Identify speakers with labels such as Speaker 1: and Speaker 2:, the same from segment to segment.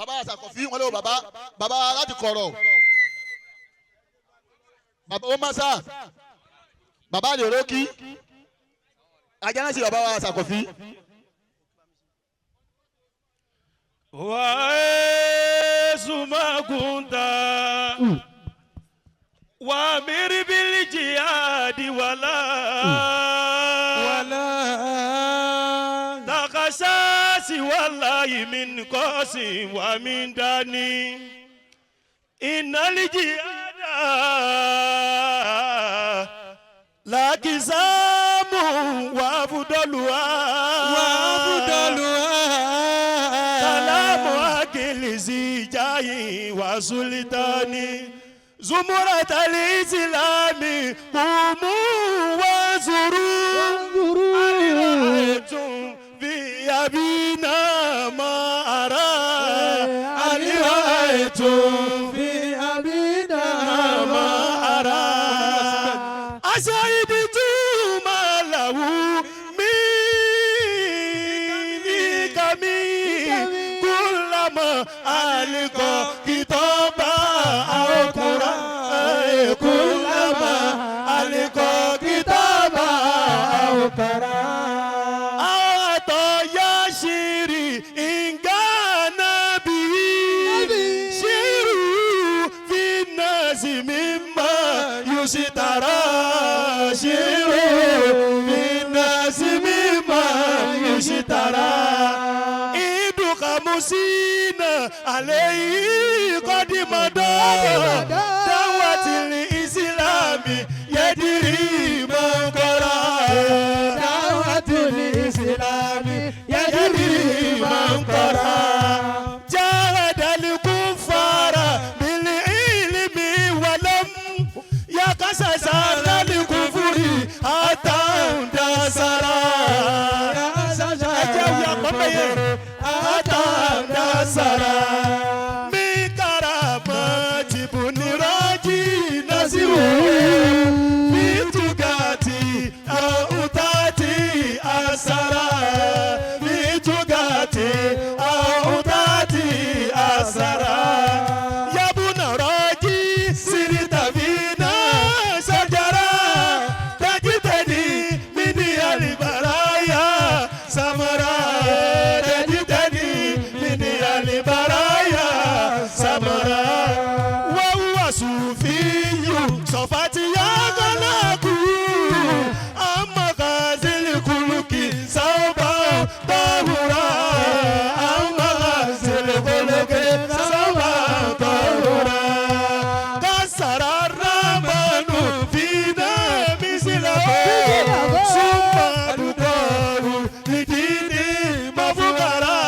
Speaker 1: bàbá Athaqofy wọn lé bàbá láti kọ̀rọ̀ bàbá ó máa sá bàbá lè rókì ajá sí bàbá Athaqofy.
Speaker 2: Wa sumakunta wa mirbil jihadi wala takasasi wallahi min qasi wa min dani innal jihada la kisamu wa budalwa زيجاي وسلطاني زمرة الإسلام قوموا وانظروا أرأيتم في أبينا ما أرى أرأيتم في أبينا ما أرى أشهدتم ما له ألقى كتابا أو قرآن كلما ألقى كتابا أو قرآن أعطى يشيري إن كان به شير في الناس مما يشترى شير في الناس مما يشترى إذ خمسين عليه قد مضى دعوة الإسلام يدري من قرأ دعوة الإسلام يدري من قرأ جاهد الكفار بالعلم ولم يقصص على الكفر حتى اندثر من كرامات ابن راجي نزير بتقاتي أوتاتي أسرى بتقاتي أوتاتي أسرى يا ابن راجي سرت فينا شجرة تجتني من البرايا سمرا البرايا سمرا وهو صوفي صفات يا غلاكو أما غازي الخلق صوبا طهورا أما غازي الخلق صوبا طهورا كسر الرحمن فينا مثله ثم رداه لدين مفقرا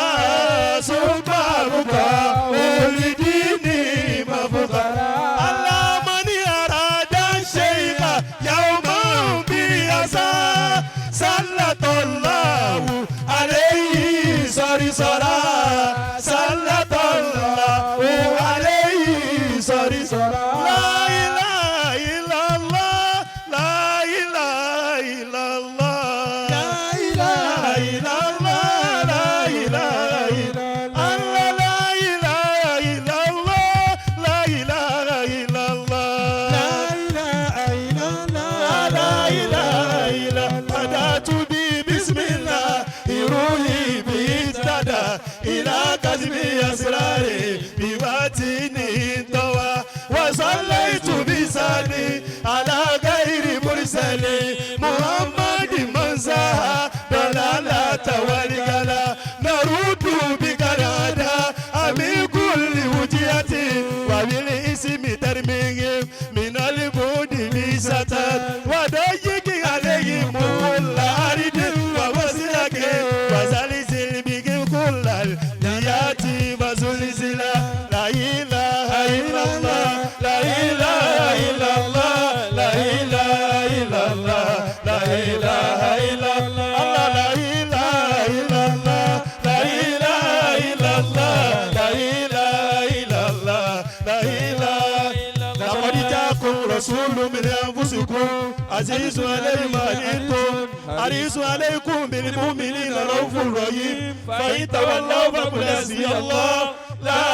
Speaker 2: ولديني مفخرا على من أراد الشيخ يوما بيسا سلط الله عليه صرصرا سلط الله عليه صرصرا لا إله إلا الله لا إله إلا الله لا إله إلا الله لا إله إلا إلى كذب أسراري بباتني طوى وصليت بسالي على غير مرسلي محمد من زاها ضلالة والغلا نرد بكرادا أمي كل وجهتي وبالاسم ترميهم من البعد لستات وضيق عليهم الأرض ووسلك وزلزل بهم كل النيات وزلزلا لا إله إلا الله لا إله إلا الله لا إله إلا الله لا إله إلا الله لا إله إلا الله لا إله إلا الله لا إله إلا الله لا إله إلا الله لقد جاءكم رسول من أنفسكم عزيز عليه ما عنتم حريص عليكم بالمؤمنين رؤوف رحيم فإن تولوا فقل حسبي الله لا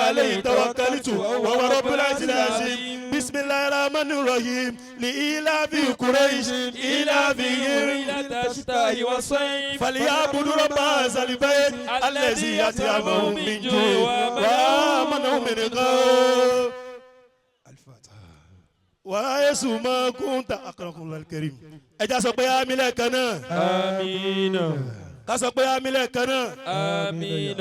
Speaker 2: عليه توكلت وهو رب العرش العظيم بسم الله الرحمن الرحيم لإيلاف قريش إيلافهم
Speaker 3: رحلة الشتاء والصيف
Speaker 2: فليعبدوا رب هذا البيت الذي أطعمهم من جوع وآمنهم من خوف ويسوع ما كنت أقرأكم الله الكريم أجا سوبي آمين كنا
Speaker 3: آمين
Speaker 2: كسوبي آمين كنا
Speaker 3: آمين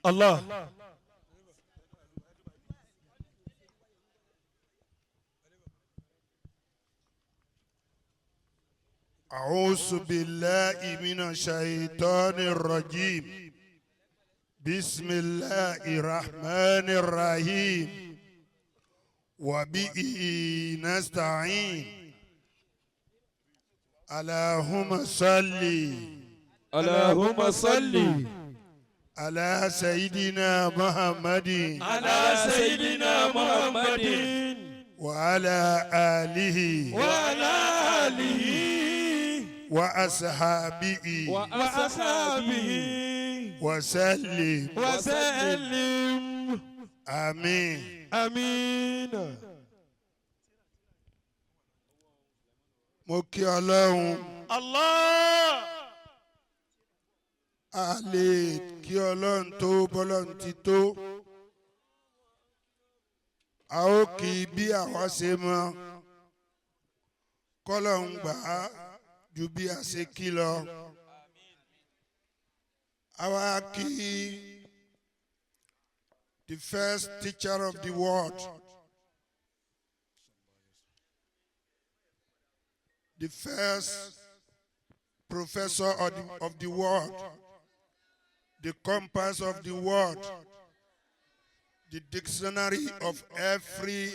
Speaker 2: الله أعوذ بالله من الشيطان الرجيم بسم الله الرحمن الرحيم وبه نستعين اللهم صل
Speaker 3: اللهم صل
Speaker 2: على سيدنا محمد
Speaker 3: على سيدنا محمد
Speaker 2: وعلى آله
Speaker 3: وعلى آله
Speaker 2: وأصحابه وسلم آمين
Speaker 3: آمين
Speaker 2: mo kí Ọlọ́run Allah a lè kí Ọlọ́run tó bọ́lọ́run ti tó a ó kí bí àwa ṣe mọ̀ k'Ọlọ́run gbà á ju bí a ṣe kí lọ àwa kí the first teacher of the world, the first professor of the world, the compass of the world, the dictionary of every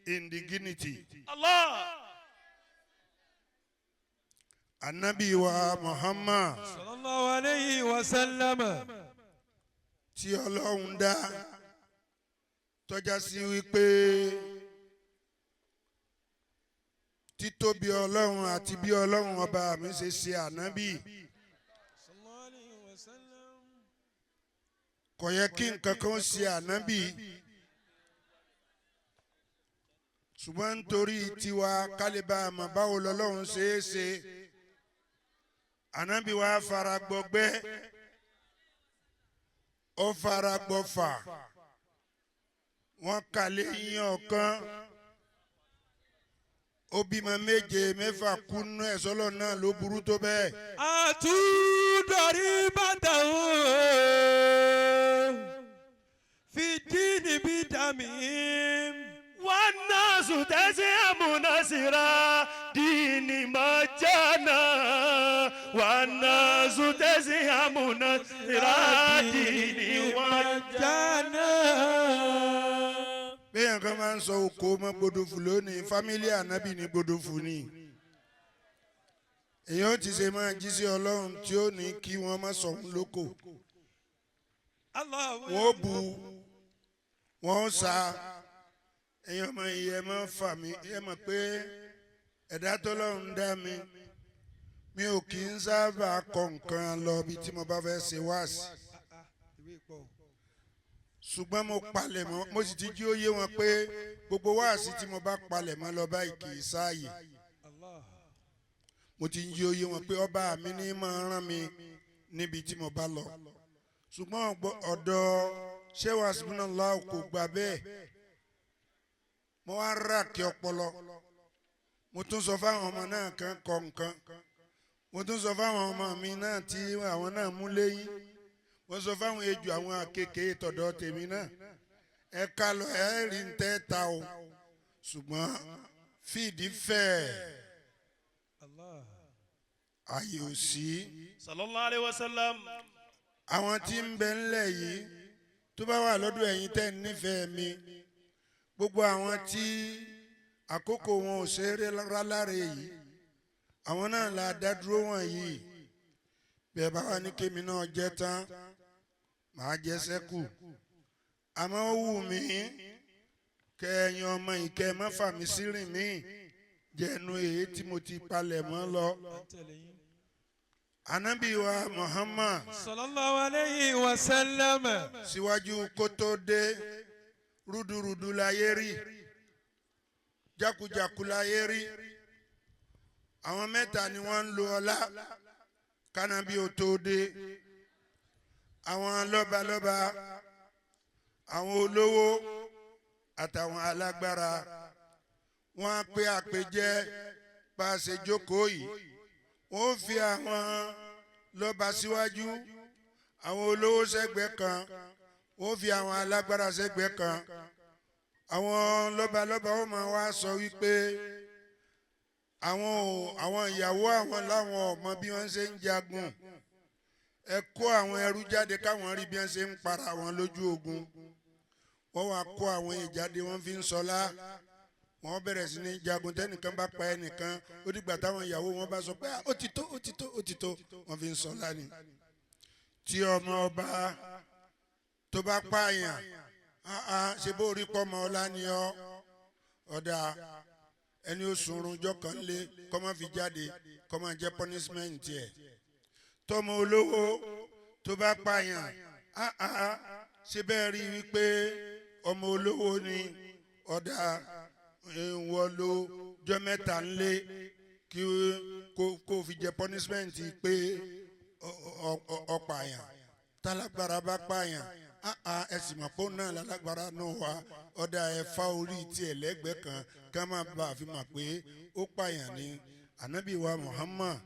Speaker 2: indigeneity. Allah! Nabiyy wa Muhammad
Speaker 3: sallallahu alayhi wa sallam
Speaker 2: tí Ọlọ́run dá tọ́já sí wípé títóbi Ọlọ́run àti bí Ọlọ́run ọba mi ṣe ṣe ànábì kò yẹ kí nǹkan kan ṣe ànábì ṣùgbọ́n nítorí tiwa kálíbà àmọ́ báwo lọ́lọ́run ṣe é ṣe ànábì wa fara gbọgbẹ́ ó fara gbọfà wọ́n kàlẹ́ yín ọ̀kan ó bímọ méje mẹ́fà kúnú ẹ̀ sọ́lọ́ náà ló burú tó bẹ́ẹ̀.
Speaker 3: àtúndọ̀rí bàtà fìdí níbi dàmí.
Speaker 2: wọ́n náà sùn tẹ́sí àmúnásíra dìní mọ́jánà wọ́n náà sùn tẹ́sí àmúnásíra dìní mọ́jánà. bẹ́ẹ̀ kan máa ń sọ oko ọmọ Gbodofu lónìí fámílì ànábì ní Gbodofu ni èèyàn ti ṣe máa jí sí Ọlọ́run tí ó ní kí wọ́n má sọ òun lóko wọ́n bu wọ́n sa èèyàn ọmọ ìyẹn máa fà mí ẹ mọ̀ pé ẹ̀dá tọ́lọ́run dá mi ò kì í sábà kọ nǹkan lọ bí tí mo bá fẹ́ ṣe wáàsí ṣùgbọ́n mo palẹ̀ mọ́ mo sì ti jí ó yé wọn pé gbogbo wáàsí tí mo bá palẹ̀ mọ́ lọ báyìí kì í sáàyè mo ti jí ó yé wọn pé ọba mi ní máa rán mi níbi tí mo bá lọ ṣùgbọ́n ọ̀dọ̀ Sheikh Hasbunallah kò gbà bẹ́ẹ̀ mo wá rà kí ọpọlọ mo tún sọ fáwọn ọmọ náà kan kọ nǹkan mo tún sọ fáwọn ọmọ mi náà tí àwọn náà mú léyìn mo sọ fáwọn ejò àwọn àkekèé tọ̀dọ̀ tèmi náà ẹ ká lọ ẹ rí ń tẹ́ ta o ṣùgbọ́n fìdí fẹ́ ààyè ò sí.
Speaker 4: sallallahu alayhi wa sallam.
Speaker 2: àwọn tí ń bẹ ńlẹ̀ yìí tó bá wà lọ́dọ̀ ẹ̀yin tẹ́ ń nífẹ̀ẹ́ mi gbogbo àwọn tí àkókò wọn ò ṣe é ráláre yìí àwọn náà la dá dúró wọn yìí bẹ́ẹ̀ bá wà ní kémi náà jẹ́ tán màá jẹ́ sẹ́kù àmọ́ ó wù mí kẹ́ẹ̀yìn ọmọ ìkẹ́ mọ́fà mi sírìn mí jẹ́nu èyí tí mo ti palẹ̀ mọ́ lọ. Ànábì wa Muhammad
Speaker 3: sallallahu alayhi wa sallam.
Speaker 2: síwájú kó tó dé rúdurùdu láyé rí jákujàku láyé rí àwọn mẹ́ta ni wọ́n ń lo ọlá kánábì ó tó dé àwọn lọ́balọ́ba àwọn olówó àtàwọn alágbára wọ́n á pé àpèjẹ bá a ṣe jókòó yìí wọ́n fi àwọn lọ́ba síwájú àwọn olówó sẹ́gbẹ̀ẹ́ kan wọ́n fi àwọn alágbára sẹ́gbẹ̀ẹ́ kan àwọn lọ́balọ́ba wọ́n máa wá sọ wípé àwọn ìyàwó àwọn láwọn ọmọ bí wọ́n ṣe ń jagun ẹ kó àwọn ẹrú jáde káwọn rí bí wọ́n ṣe ń para wọn lójú ogun wọ́n wá kó àwọn ìjáde wọ́n fi ń sọlá wọ́n bẹ̀rẹ̀ sí ní jagun tẹ́nìkan bá pa ẹnìkan ó dìgbà táwọn ìyàwó wọn bá sọ pé ó ti tó ó ti tó ó ti tó wọ́n fi ń sọlá ni tí ọmọ ọba tó bá pààyàn ṣe bó rí pọ́mọ ọlá ni ọ̀dà ẹni ó sunrun ọjọ́ kan lé kọ́ máa fi jáde kọ́ máa jẹ́ punishment ẹ̀ tọmọ olówó tó bá pààyàn ṣe bẹ́ẹ̀ rí wípé ọmọ olówó ni ọ̀dà wọ́n lo jọ́ mẹ́ta ńlé kí kó fi jẹ́ punishment pé ọ̀pààyàn tálágbára bá pààyàn ẹ̀sìn mọ̀pọ̀ náà lálágbára náà wá ọ̀dà ẹ̀fà orí tiẹ̀ lẹ́gbẹ̀ẹ́ kan ká má bàa fi mọ̀ pé ó pààyàn ni Ànábì wa Muhammad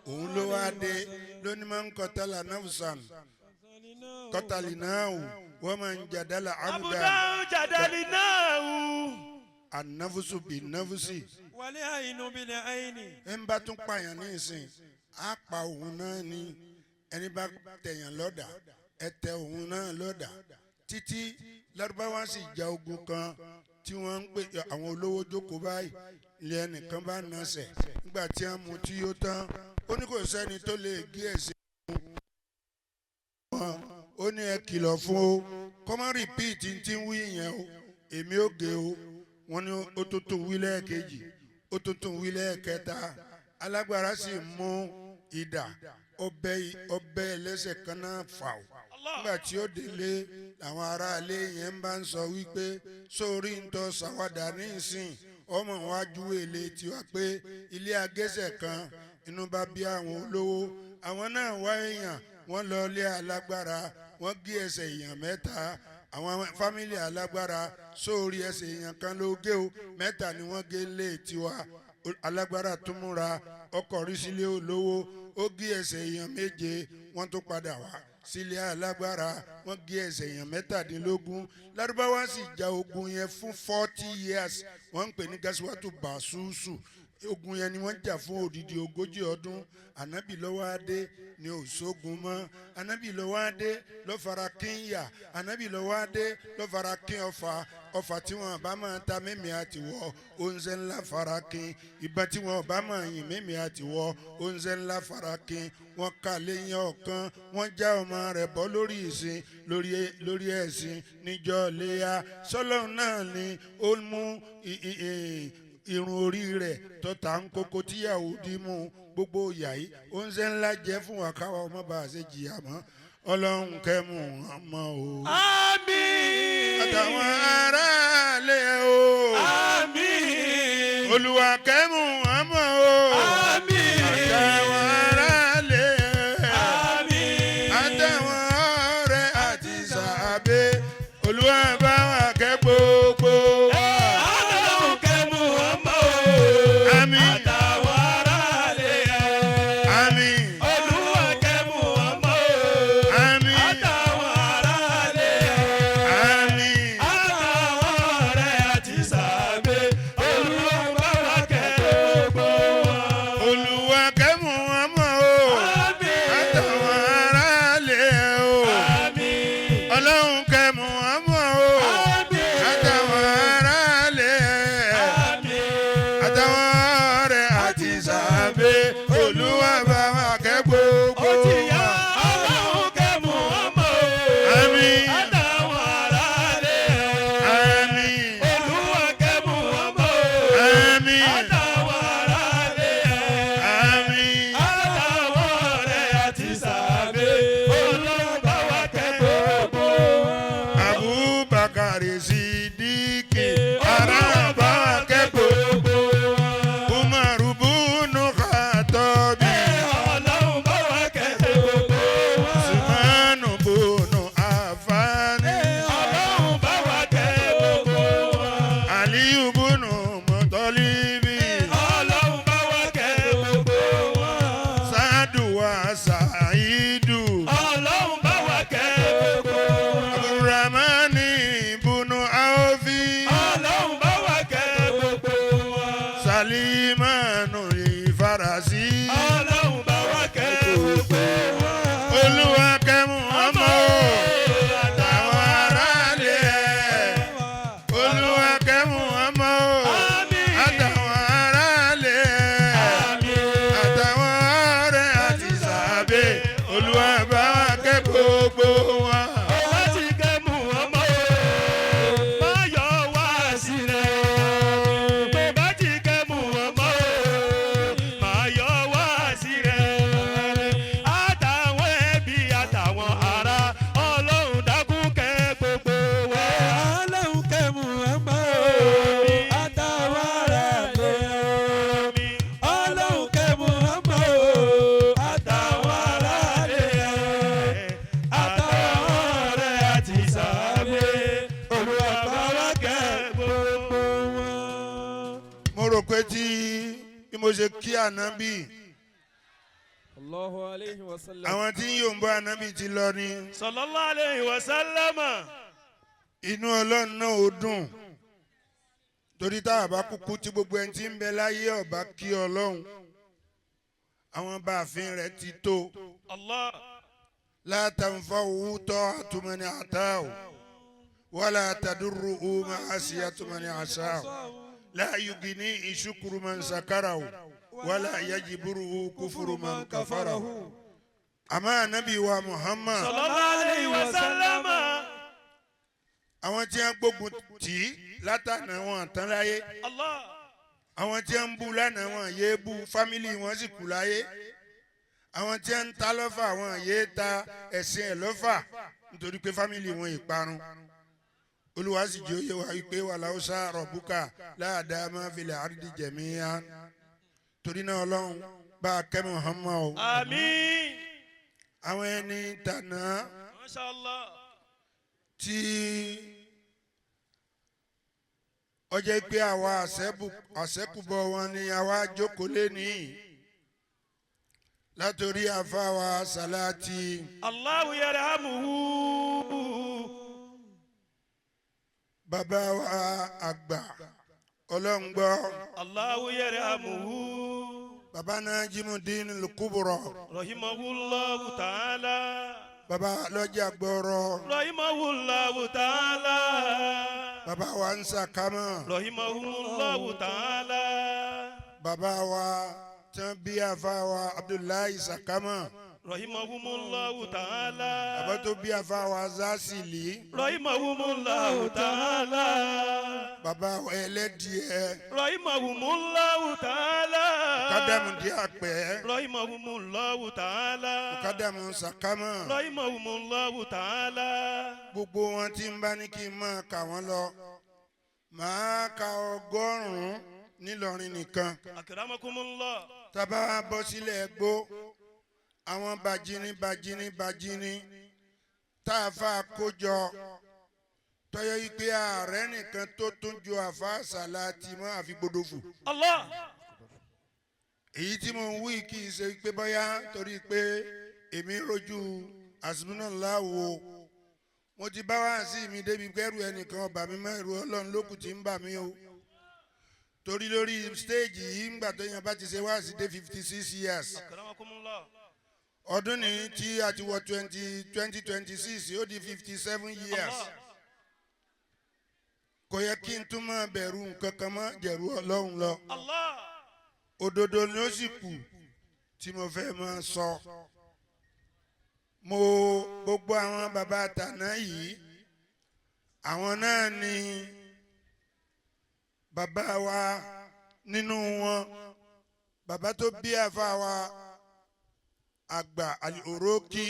Speaker 2: òun ló wá dé lónìí máa ń kọtàlá nafsan kọtàlí náà wọ́n máa ń jàdálà abúdá
Speaker 4: jàdálì náà
Speaker 2: anafusu bi nafusi.
Speaker 3: wàlẹ́ àyínú bí ní àyíní.
Speaker 2: ẹ ń bá tún pààyàn ní ìsìn á pa òun náà ní ẹni bá tẹ̀yàn lọ́dà ẹ tẹ òun náà lọ́dà títí Lárúbáwá sì ja ogun kan tí wọ́n ń pè àwọn olówó jókòó báyìí ilé ẹnìkan bá nasẹ̀ nígbà tí wọ́n mú tí yóò tán ó ní kò sẹ́ni tó lè gé ẹ̀sìn wọn ó ní ẹ kìlọ̀ fún o kọ́mọ́ rìpíìtì tí ń wí yẹn o èmi ò gé o wọ́n ní ó tó tún wí lẹ́ẹ̀kejì ó tó tún wí lẹ́ẹ̀kẹta alágbára sì mú idà ọbẹ̀ ẹlẹ́sẹ̀ kan náà fà o nígbà tí ó délé àwọn aráalé yẹn bá ń sọ wípé sórí ń tọ́ sàwádà ní ìsìn ọmọ wájú èlé tiwa pé ilé agẹ́sẹ̀ kan inú bá bí àwọn olówó àwọn náà wá èèyàn wọ́n lọ ilé alágbára wọ́n gé ẹsẹ̀ èèyàn mẹ́ta àwọn fámìlì alágbára sórí ẹsẹ̀ èèyàn kan ló gé o mẹ́ta ni wọ́n gé lé tiwa alágbára tó múra ọkọ̀ rí sílé olówó ó gé ẹsẹ̀ èèyàn méje wọ́n tó padà wá sílé alágbára wọ́n gé ẹsẹ̀ èèyàn mẹ́tàdínlógún Lárúbáwá sì ja ogun yẹn fún 40 years wọ́n ń pè ní gasiwatu basusu ogun yẹn ni wọ́n jà fún odidi 40 ọdún Ànábì ló wá dé ni ò sógun mọ́ Ànábì ló wá dé ló fara kín yà Ànábì ló wá dé ló fara kín ọfà tí wọn bá máa ta mímí àti wọ oúnjẹ ńlá fara kín ìbọn tí wọn bá máa yìn mímí àti wọ oúnjẹ ńlá fara kín wọn kà léyìn ọ̀kan wọn já ọmọ rẹ̀ bọ́ lórí ìsìn lórí ẹ̀sìn níjọ́ léyà sọ́lọ́run náà ni ó mú irun orí rẹ̀ tọ́ta ń kókó tíyàwó dìímú gbogbo ìyá yìí oúnjẹ ńlá jẹ́ fún wa káwa ọmọ bá a ṣe jìyà mọ́ Ọlọ́run kẹ́mu ọmọ o.
Speaker 3: àmín.
Speaker 2: àtàwọn aráàlú o.
Speaker 3: àmín.
Speaker 2: Olúwa kẹ́mu ọmọ o.
Speaker 3: àmín.
Speaker 2: àtàwọn aráàlú.
Speaker 3: àmín.
Speaker 2: àtàwọn ọ̀rẹ́ àti sàbẹ̀ Olúwa bá wa kẹ́ gbogbo.
Speaker 3: Ọlọ́run kẹ́mu ọmọ o.
Speaker 2: Àmín.
Speaker 3: àtàwọn aráàlú ẹ̀.
Speaker 2: Àmín.
Speaker 3: Olúwa kẹ́mu ọmọ o.
Speaker 2: Àmín.
Speaker 3: àtàwọn aráàlú ẹ̀.
Speaker 2: Àmín.
Speaker 3: àtàwọn ọ̀rẹ́ àti sàbẹ̀ Olúwa bá wa kẹ́
Speaker 2: Olúwa bá kẹ́ gbogbo wọn.
Speaker 3: Ọba ti kẹ́ mú ọmọ o, má yọ wá sílẹ̀. Ọba ti kẹ́ mú ọmọ o, má yọ wá sílẹ̀. Àtàwọn ẹbí àtàwọn ará, Ọlọ́run dákun kẹ́ gbogbo wa.
Speaker 4: Ọlọ́run kẹ́ mú ọmọ o, àtàwọn ará lé omi. Ọlọ́run kẹ́ mú ọmọ o, àtàwọn ará lé àtàwọn ọ̀rẹ́ àti sàbẹ̀. Olúwa bá wa kẹ́ gbogbo wọn.
Speaker 2: Mo rò pé tí bí mo ṣe kí ànábì
Speaker 4: Allahu alayhi wa sallam.
Speaker 2: àwọn tí ń yòǹbó ànábì ti lọ ni
Speaker 3: Sallallahu alayhi wa sallam.
Speaker 2: inú Ọlọ́run náà ó dùn torí tá a bá kúkú tí gbogbo ẹni tí ń bẹ láyé ọba kí Ọlọ́run àwọn báàfin rẹ̀ ti tó
Speaker 3: Allah.
Speaker 2: la tanfa'uhu ta'atu man ata'u wala tadurruhu ma'asiyatu man asa'u la yughnihi shukru man sakarahu wala yajburuhu kufru man kafarahu. Àmọ́ ànábì wa Muhammad
Speaker 3: Sallallahu alayhi wa sallam.
Speaker 2: àwọn tí wọ́n gbógun tì í látànà wọn tán láyé
Speaker 3: Allah.
Speaker 2: àwọn tí wọ́n ń bú lánàá wọn yéé bú fámìlì wọn sì kú láyé àwọn tí wọ́n ń ta lọ́fà wọn yéé ta ẹ̀sìn ẹ̀ lọ́fà nítorí pé fámìlì wọn ìparun. Olúwa sì jẹ́ òye wa wípé walau sha'a rabbuka la'ahda man fil ardi jami'an. Torí náà Ọlọ́run bá a kẹ́ Muhammad o.
Speaker 3: Àmín.
Speaker 2: Àwọn ẹni tànà
Speaker 3: Masha Allah.
Speaker 2: tí ó jẹ́ pé àwa àṣẹ́kùbọ̀ wọn ni àwa jókòó lé ní látòrí àfáwà Sàláàtì
Speaker 3: Allahu yarhamuhu.
Speaker 2: bàbá wa àgbà ọlọ́ngbọ́
Speaker 3: Allahu yarhamuhu.
Speaker 2: bàbá Najimuddin al-Kubra
Speaker 3: Rahimahullahu ta'ala.
Speaker 2: bàbá lọ́jà gbọ́rọ̀
Speaker 3: Rahimahullahu ta'ala.
Speaker 2: bàbá wa ń sàkámọ̀
Speaker 3: Rahimahullahu ta'ala.
Speaker 2: bàbá wa tán bí àfáwà Abdullahi sàkámọ̀
Speaker 3: Rahimahumullahu ta'ala.
Speaker 2: bàbá tó bí àfáwà Zásìlì
Speaker 3: Rahimahumullahu ta'ala.
Speaker 2: bàbá wa ẹlẹ́dìẹ
Speaker 3: Rahimahumullahu ta'ala.
Speaker 2: kádàmù dí àpẹ́
Speaker 3: Rahimahumullahu ta'ala.
Speaker 2: kádàmù sàkámọ̀
Speaker 3: Rahimahumullahu ta'ala.
Speaker 2: gbogbo wọn tí ń bá ní kí n máa kà wọ́n lọ màá ka 100 nílọrin nìkan
Speaker 3: Akramakumullah.
Speaker 2: tábà wá bọ́ sílẹ̀ ẹgbó àwọn bàjínní tá a fà kójọ tọ́yọ́ yìí pé ààrẹ nìkan tó tún ju àfa Sàláàtì mọ́ àfi Gbodofu.
Speaker 3: Allah.
Speaker 2: èyí tí mo ń wí kì í ṣe pé bóyá torí pé èmi rojú Hasbunallah wo mo ti bá wá sí mi débi pẹ́rù ẹnìkan ọba mi mọ́ ẹ̀rù Ọlọ́run lókùn tí ń bà mí o torí lórí stéèjì yìí ńgbà tó yẹn bá ti ṣe wá sí dé 56 years
Speaker 3: Akramakumullah.
Speaker 2: ọdún ní tí a ti wọ 2026 ó di 57 years kò yẹ kí n tún máa bẹ̀rù nǹkan kan mọ́ jẹ̀rù Ọlọ́run lọ
Speaker 3: Allah.
Speaker 2: òdodo ni ó sì kù tí mo fẹ́ máa sọ mo gbogbo àwọn bàbá àtàná yìí àwọn náà ni bàbá wa nínú wọn bàbá tó bí àfa wa àgbà Al-Oroki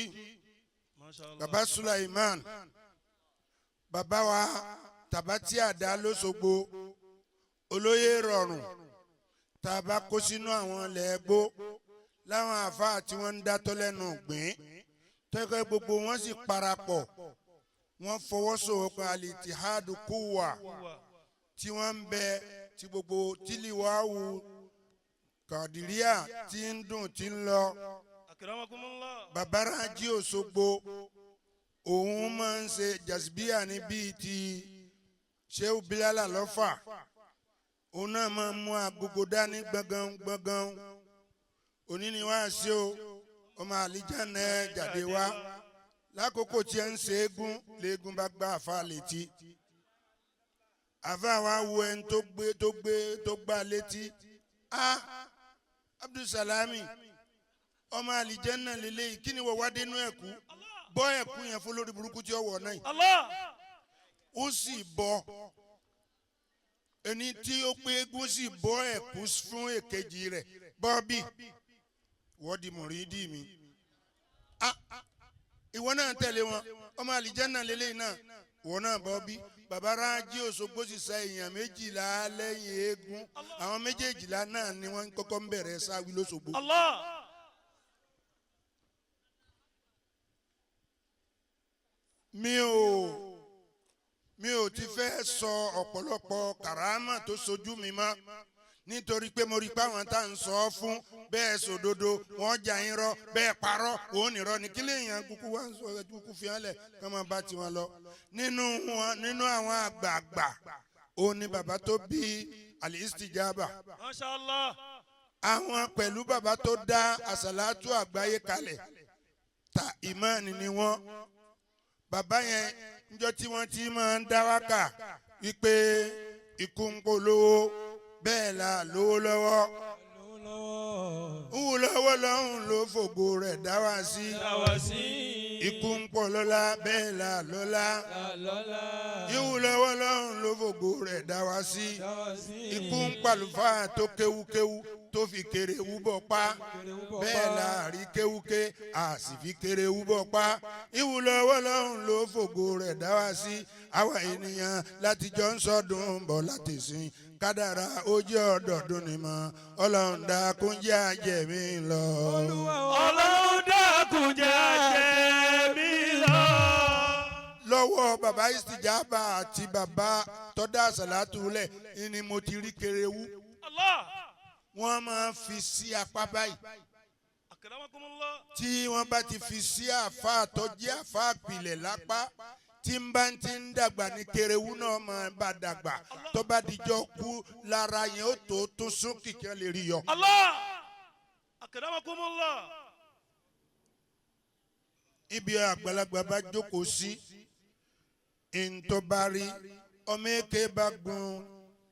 Speaker 3: Masha Allah.
Speaker 2: bàbá Sulaiman bàbá wa Tabati Àdá l'Óṣogbo olóyè rọrùn tá a bá kó sínú àwọn ilẹ̀ ẹgbó láwọn àfáà tí wọ́n ń dátọ́ lẹ́nu gbìn tẹ́kọ̀ gbogbo wọn sì parapọ̀ wọ́n fọwọ́sowọ́pọ̀ al-ittihadu quwwa tí wọ́n ń bẹ tí gbogbo tìlíwáwù Kàdìríyà tí ń dùn tí ń lọ
Speaker 3: Akramakumullah.
Speaker 2: bàbá Raji Òṣogbo òun máa ń ṣe jàsbíà ní bíi ti Shehu Bilala lọ́fà òun náà máa ń mú agogo dání gbọ̀ngàn òní ni wá sí o ọmọ àlìjáná jáde wá lákòókò tí ẹ ń ṣe eégún léegun bá gbá àfa létí àfa wa wo ẹni tó gbá létí Abdulsalami ọmọ àlìjẹ́nà lélẹ́yìí kí ni wọ́n wá dénú ẹ̀kú bọ́ ẹ̀kú yẹn fún lórí burúkú tí ó wọ̀ náà ó sì bọ́ ẹni tí ó pé eégún sì bọ́ ẹ̀kú fún èkejì rẹ̀ bọ́ọ̀bì wọ́n di mùrídì mi ìwọ náà tẹ̀lé wọn ọmọ àlìjẹ́nà lélẹ́yìí náà wọ́n náà bọ́ọ̀bì bàbá Rájí Òṣogbo sì sa èèyàn 12 lẹ́yìn eégún àwọn 12 náà ni wọ́n kọ́kọ́ ń bẹ̀rẹ̀ sáwí lóṣogbo. mi ò ti fẹ́ sọ ọ̀pọ̀lọpọ̀ kàrámà tó sojú mi mọ́ nítorí pé mo rí pé àwọn tá à ń sọ fún bẹ́ẹ̀ sòdodo wọ́n jà yín rọ bẹ́ẹ̀ parọ́ òun nìrọ ní kílẹ̀ èèyàn kúkú wá ń sọ kúkú fi hàn lẹ̀ kí wọ́n bá tiwọn lọ. nínú àwọn àgbààgbà òun ni bàbá tó bí Al-Istijaba.
Speaker 3: Masha Allah.
Speaker 2: àwọn pẹ̀lú bàbá tó dá àsàlátù àgbáyé kalẹ̀ ta ìmánì ni wọ́n. bàbá yẹn níjọ́ tí wọ́n ti máa ń dá wákà wípé ikú ń polówó bẹ́ẹ̀ la lówó lọ́wọ́ òun lọ́wọ́ lọ́hùn ló fògo rẹ̀ dá wá sí ikú ń pọ̀ lọ́la bẹ́ẹ̀ la lọ́la ìhùn lọ́wọ́ lọ́hùn ló fògo rẹ̀ dá wá sí ikú ń pàlùfà tó kéwúkéwú tó fi kéré wúbọ̀ pa bẹ́ẹ̀ la rí kéwúké a sì fi kéré wúbọ̀ pa ìhùn lọ́wọ́ lọ́hùn ló fògo rẹ̀ dá wá sí àwa ènìyàn láti jọ ń sọdún bọ̀ láti sìn kádàrá ojú ọdọọdún ni mọ Ọlọ́run dákun jẹ́ àjẹmí lọ.
Speaker 3: Ọlọ́run dákun jẹ́ àjẹmí lọ.
Speaker 2: lọ́wọ́ bàbá Istijaba àti bàbá tọ́dá àsàlátù lẹ̀ ni mo ti rí kéréwú. wọ́n máa fi sí apá báyìí.
Speaker 3: Akramakumullah.
Speaker 2: tí wọ́n bá ti fi sí àfa àtọ́jú àfa àpilẹ̀ lápá tí ń bá ti ń dàgbà ní kéréwú náà máa bá dàgbà tó bá dijọ́ kú lára yẹn ó tó tún sún kìkẹ́ lè rí yọ.
Speaker 3: Allah. Akramakumullah.
Speaker 2: ibi àgbàlagbà bá jókòó sí ntọ́ bá rí ọmọ èké bá gun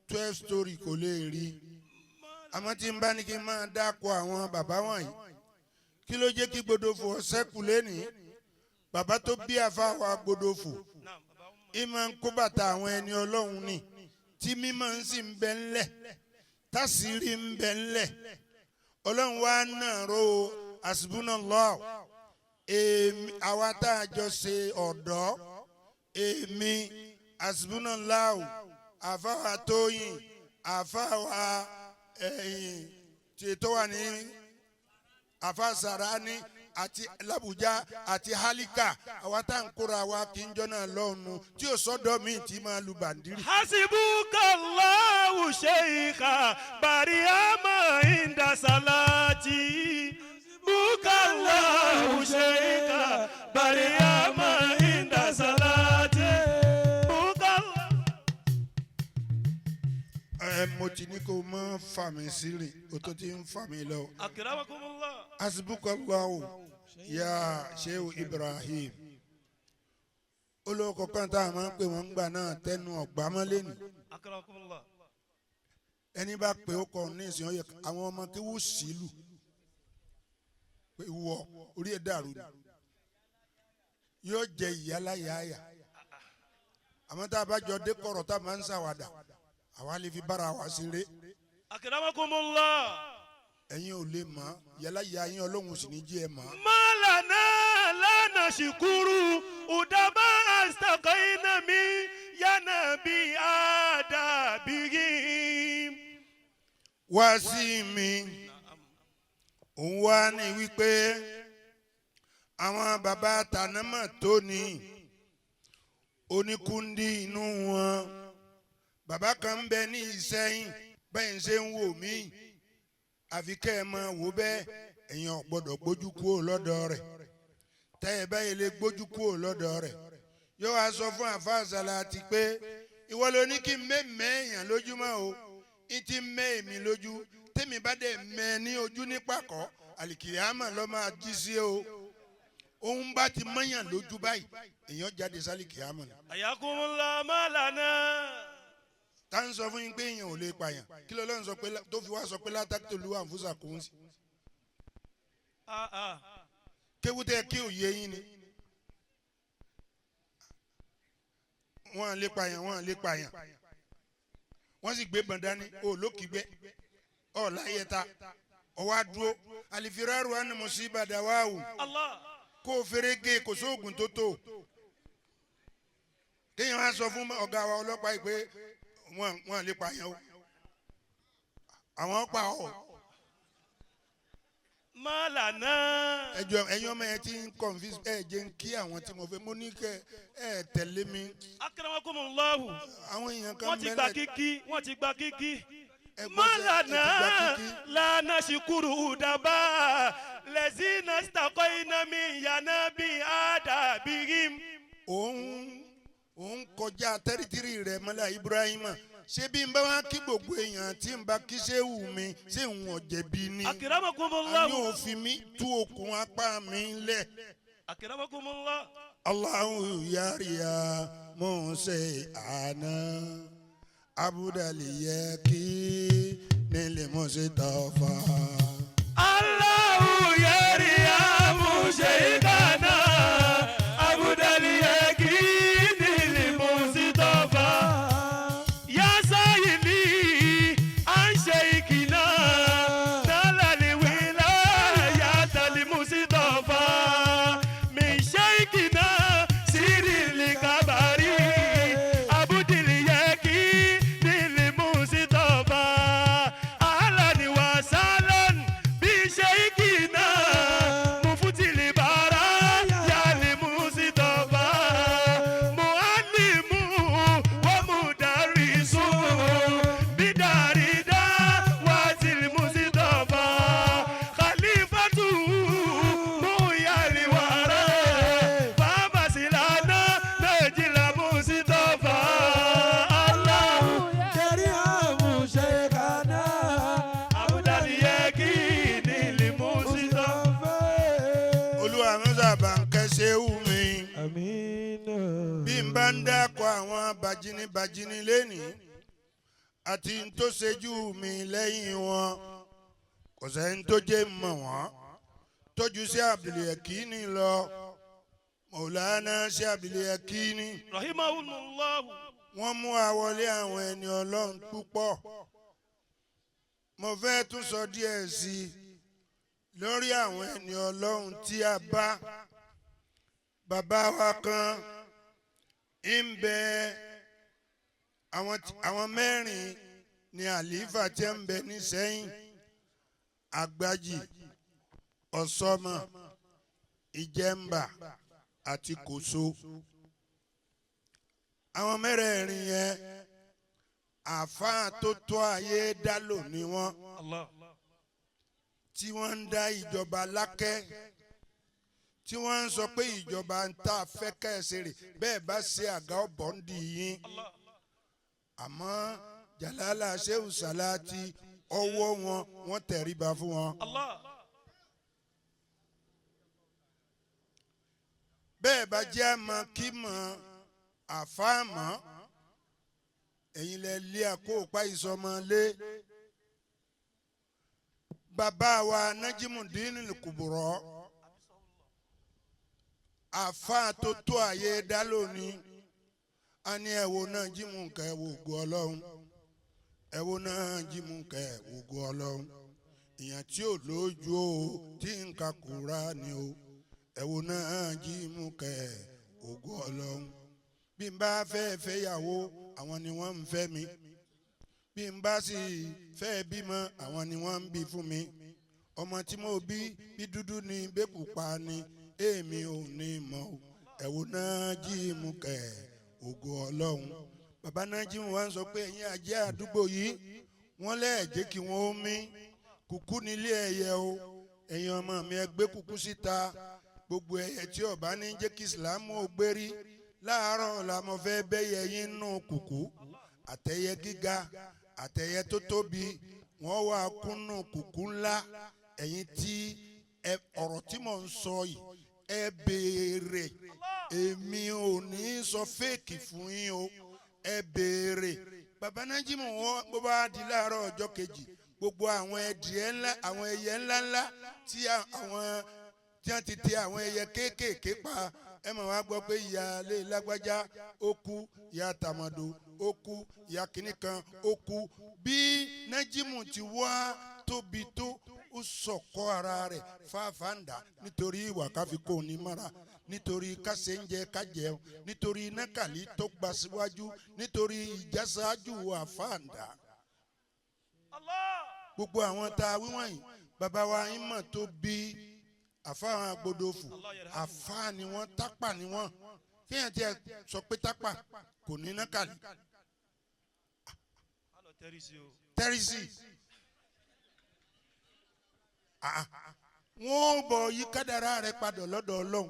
Speaker 2: 12 story kò lè rí àmọ́ tí ń bá ní kí n máa dáko àwọn bàbá wọ̀nyí kí ló jẹ́ kí Gbodofu ọ̀sẹ́kù lẹ́nìí bàbá tó bí àfáwà Gbodofu ìmọ̀ ń kó bàtà àwọn ẹni ọlọ́run ni tí mímọ́ ń sì ń bẹ ńlẹ̀ tásìrí ń bẹ ńlẹ̀ ọlọ́run wa náà ro Hasbunallah èmi àwa tá a jọ ṣe ọ̀dọ́ èmi Hasbunallah àfáwà Tóyìn àfáwà tí tó wà ní àfáà Sàrání àti Làbújá àti Halika àwa tá à ń kóra wa kí n jọ náà lọ́nu tí ò sọ́dọ̀ mi tí máa lu bàndírì.
Speaker 3: Hasbukallahu sheikha bariyama inda salati. Bukallahu sheikha bariyama inda salati.
Speaker 2: mo ti ní kó mọ fà mí sílẹ̀ o tó ti ń fà mí lọ.
Speaker 3: Akramakumullah.
Speaker 2: Hasbukallahu ya Sheikh Ibrahim olóko kan tá a máa ń pè wọ́n gbà náà tẹnu ọ̀gbá mọ́lẹ́ ni.
Speaker 3: Akramakumullah.
Speaker 2: ẹni bá pè ó kọ ní ìsìn ọyẹ àwọn ọmọ kí wọ́n sílù pé wọ orí ẹ̀ dàrú ni yóò jẹ ìyáláyàáyà àmọ́ tá a bá jọ dé kọ̀rọ̀ tá a máa ń ṣàwàdà àwa lè fi bára wa ṣeré.
Speaker 3: Akramakumullah.
Speaker 2: ẹ̀yin ò lè mọ̀ yálàyà yín ọlọ́run sì ní jí ẹ mọ̀.
Speaker 3: Malana lana shukuru udaba astaqaina mi ya Nabiyy adabihim.
Speaker 2: wá sí mi òun wá ní wípé àwọn bàbá tànámà tó ní oníkúndí inú wọn bàbá kan ń bẹ ní Ìṣẹ́yìn bẹ́ẹ̀ ń ṣe ń wò mí àfi kẹ́ ẹ máa wò bẹ́ẹ̀ èèyàn gbọ́dọ̀ gbójú kúrò lọ́dọ̀ rẹ̀ tẹ́ ẹ báyìí lè gbójú kúrò lọ́dọ̀ rẹ̀ yóò wá sọ fún àfáà Sàláàtì pé ìwọ ló ní kí n mẹ́ èèyàn lójúmọ́ o n ti mẹ́ èmi lójú tèmi bá dẹ̀ mẹ́ ní ojú ní pàkọ́ àlìkìyámà ló máa jí sí o òun bá ti mọ́yàn lójú báyìí èèyàn jáde sálìkìyámà ni.
Speaker 3: Ayakumullah malana.
Speaker 2: tá ń sọ fún yín pé èèyàn ò lè pààyàn kí ló lọ́n sọ pé tó fi wá sọ pé látàkì tó lu àǹfùsà kò ń sí. kéwútẹ́ kí òye yín ni wọ́n lè pààyàn wọ́n sì gbé bàndání olókìgbẹ́ ọ̀láyẹta ọwọ́ àdúró àlìfíráàrù àni mùsíbà dàwáwù kó o fèrègé kò sóògùn tó tó kéèyàn á sọ fún ọ̀gá wa ọlọ́pàá yìí pé wọ́n lè pààyàn o àwọn pa ọ́.
Speaker 3: Málànà.
Speaker 2: ẹ̀yin ọmọ yẹn ti ń confuse jẹ́ ń kí àwọn tí mo fẹ́ mo ní kẹ́ tẹ̀lé mi.
Speaker 3: Akramakumullahu.
Speaker 2: àwọn èèyàn kan
Speaker 3: wọ́n ti gba kíkí.
Speaker 2: Málànà
Speaker 3: lánà ṣìkúrú dàbà lẹ́sìnà sítàkọ́ iná mi yànnà bí àdàbíyìm.
Speaker 2: òun kọjá tẹ́rìtìrì rẹ̀ mọ́lá Ibrahim ṣé bí n bá wá kí gbogbo èèyàn tí n bá kí ṣé wù mí ṣé n ò jẹ̀bi ni.
Speaker 3: Akramakumullah.
Speaker 2: àní òfin mi tú okùn apá mi lẹ̀.
Speaker 3: Akramakumullah.
Speaker 2: Allahu yariya mọ̀ọ́sẹ̀ àná abudaliyaki nílẹ̀ mọ̀ọ́sẹ̀ tọ́fà.
Speaker 3: Allahu yariya mọ̀ọ́sẹ̀ àná abudaliyaki nílẹ̀ mọ̀ọ́sẹ̀ tọ́fà.
Speaker 2: bàjínì lẹ́nìí àti tó ṣejú mi lẹ́yìn wọn kò sẹ́ni tó jẹ́ mọ̀ wọ́n tójú sí Abdul-Yakini lọ Maulana sí Abdul-Yakini.
Speaker 3: Rahimahullah.
Speaker 2: wọ́n mú àwọlé àwọn ẹni Ọlọ́run púpọ̀. mo fẹ́ tún sọ díẹ̀ sí i lórí àwọn ẹni Ọlọ́run tí a bá bàbá wa kan ń bẹ àwọn mẹ́rin ni àlífà tí ń bẹ ní Sẹ́yìn Àgbájì Ọ̀sọ́mọ̀ Ìjẹ̀mbà àti Kòso. àwọn mẹ́rẹ̀ẹ̀rin yẹn àfáà tó tó ayé dá lò ní wọn tí wọ́n ń dá ìjọba lákẹ́ tí wọ́n ń sọ pé ìjọba ń ta fẹ́ kẹ́sẹ̀ rè bẹ́ẹ̀ bá ṣe àga ọ̀bọ̀ǹdì yín àmọ́ Jàlálà Ṣéhù Sàlátì ọwọ́ wọn tẹríba fún wọn. bẹ́ẹ̀ bá jẹ́ àmọ́ kí mọ̀ àfáàmọ́ ẹ̀yin lẹ lé àkóòpá ìsọmọlé bàbá wa Najimudeen Kùbùrọ̀ àfáà tó tó àyè dá lónìí a ní ẹ̀wò náà jímù nǹkan ẹ̀wò ògùn Ọlọ́run ẹ̀wò náà jímù nǹkan ẹ̀wò ògùn Ọlọ́run ìyàn tí ò lójú o tí nǹkan kúra ni o ẹ̀wò náà jímù nǹkan ògùn Ọlọ́run bí n bá fẹ́ yàwó àwọn ni wọ́n ń fẹ́ mi bí n bá sì fẹ́ bímọ àwọn ni wọ́n ń bí fún mi ọmọ tí mo bí dúdú ni bí pupa ni èmi ò ní mọ̀ ẹ̀wò náà jímù kẹ̀ ògo Ọlọ́run bàbá náà jímù wá ń sọ pé ẹ̀yin ajé àdúgbò yìí wọ́n lẹ́ẹ̀jẹ́ kí wọ́n ó mí kùkú nílé ẹyẹ o ẹ̀yin ọmọ mi ẹ gbé kùkú síta gbogbo ẹyẹ tí ó bá ní jẹ́ kí ìsìlámù ó gbérí láàárọ̀ la mo fẹ́ bẹ́yẹ yín nù kùkú àtẹyẹ gíga àtẹyẹ tó tóbi wọ́n wà kúnnù kùkú ńlá ẹ̀yin tí ọ̀rọ̀ tí mò ń sọ yìí ẹ béèrè èmi ò ní sọ fẹ́ẹ̀kì fún yín o ẹ béèrè bàbá Nájímù wọn bó bá di láàárọ̀ ọjọ́ kejì gbogbo àwọn ẹdìẹ ńlá àwọn ẹyẹ ńláńlá tí àwọn tí wọ́n ti tẹ àwọn ẹyẹ kéékèèké pa ẹ mọ̀ wá gbọ́ pé ìyá lé lágbájá ó kú, ìyá tàmọ̀dò ó kú, ìyá kìnnì kan ó kú. Bí nájímù ti wá tóbi tó ó sọ̀kọ́ ara rẹ̀ fáfáǹdà nítorí ìwà káfíkó ní mara, nítorí kásẹ̀ ń jẹ kájẹun, nítorí nákàlí tó gba síwájú, nítorí ìjásáájú àfáàǹdà. Gbogbo àwọn tá a wíwọ̀n yìí bàbá wa yín mọ̀ tó bí àfáà Gbodofu, àfáà ni wọ́n, tápà ni wọ́n. Kéèyàn tiẹ̀ sọ pé tápà kò ní nákàlí. Tẹ́rìsì. Wọ́n bọ̀ yí kádàrá rẹ̀ padà lọ́dọ̀ Ọlọ́run.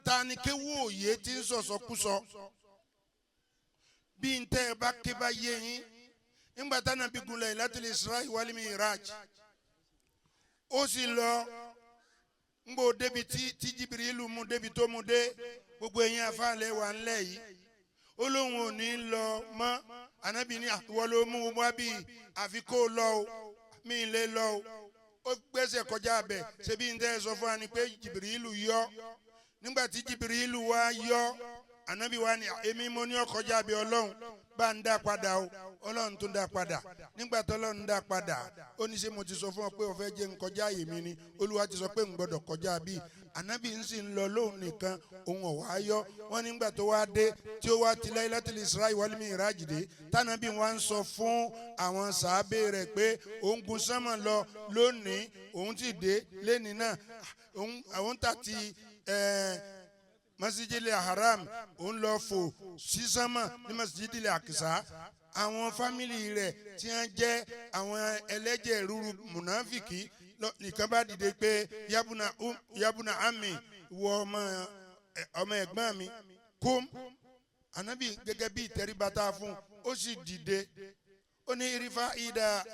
Speaker 2: Ta ni kéwú òye tí ń sọ̀sọ̀kúsọ? Bí n tẹ́ ẹ bá ké bá yé yín. Nígbà tá Nàbí gunlẹ̀ Lailatul Isra wal Mi'raj. Ó sì lọ ngbò débi tí Jibrilu mú débi tó mú dé. Gbogbo ẹ̀yin afáàlẹ̀ wà ńlẹ̀ yìí. Ó lóun ò ní lọ mọ́. Ànábì ní ìwọ ló mú wá bí àfi kó lọ o. Mi lè lọ o. Ó gbẹ́sẹ̀ kọjá abẹ ṣebí ń tẹ́ sọ fún wa ni pé Jibrilu yọ. Nígbà tí Jibrilu wá yọ, Ànábì wa ni èmi mo ní ó kọjá abẹ Ọlọ́run bá ń dá padà o. Ọlọ́run tún dá padà. Nígbà tí Ọlọ́run dá padà, ó ní ṣé mo ti sọ fún ọ pé ó fẹ́ jẹ́ ń kọjá àyè mi ni. Olúwa ti sọ pé ń gbọ́dọ̀ kọjá bí. Ànábì ń sì ń lọ lóhùn nìkan òun ọ̀wá yọ. Wọ́n nígbà tó wá dé tí ó wá ti Lailatul Isra wal Mi'raj dé, tánàbí wá ń sọ fún àwọn sàábé rẹ̀ pé òun gun sánmà lọ lónìí, òun ti dé lẹ́ni náà, òun tà ti Masjidil Haram, òun lọ fò sí sánmà ní Masjidil Aqsa. Àwọn fámìlì rẹ̀ tí wọ́n jẹ́ àwọn ẹlẹ́jẹ̀ rúru mùnáfìkì nìkan bá dìde pé yabuna ami wọ ọmọ ẹ̀gbọ́n mi kum. Ànábì gẹ́gẹ́ bí ìtẹríba tá a fún ó sì dìde. Ó ní irifa ida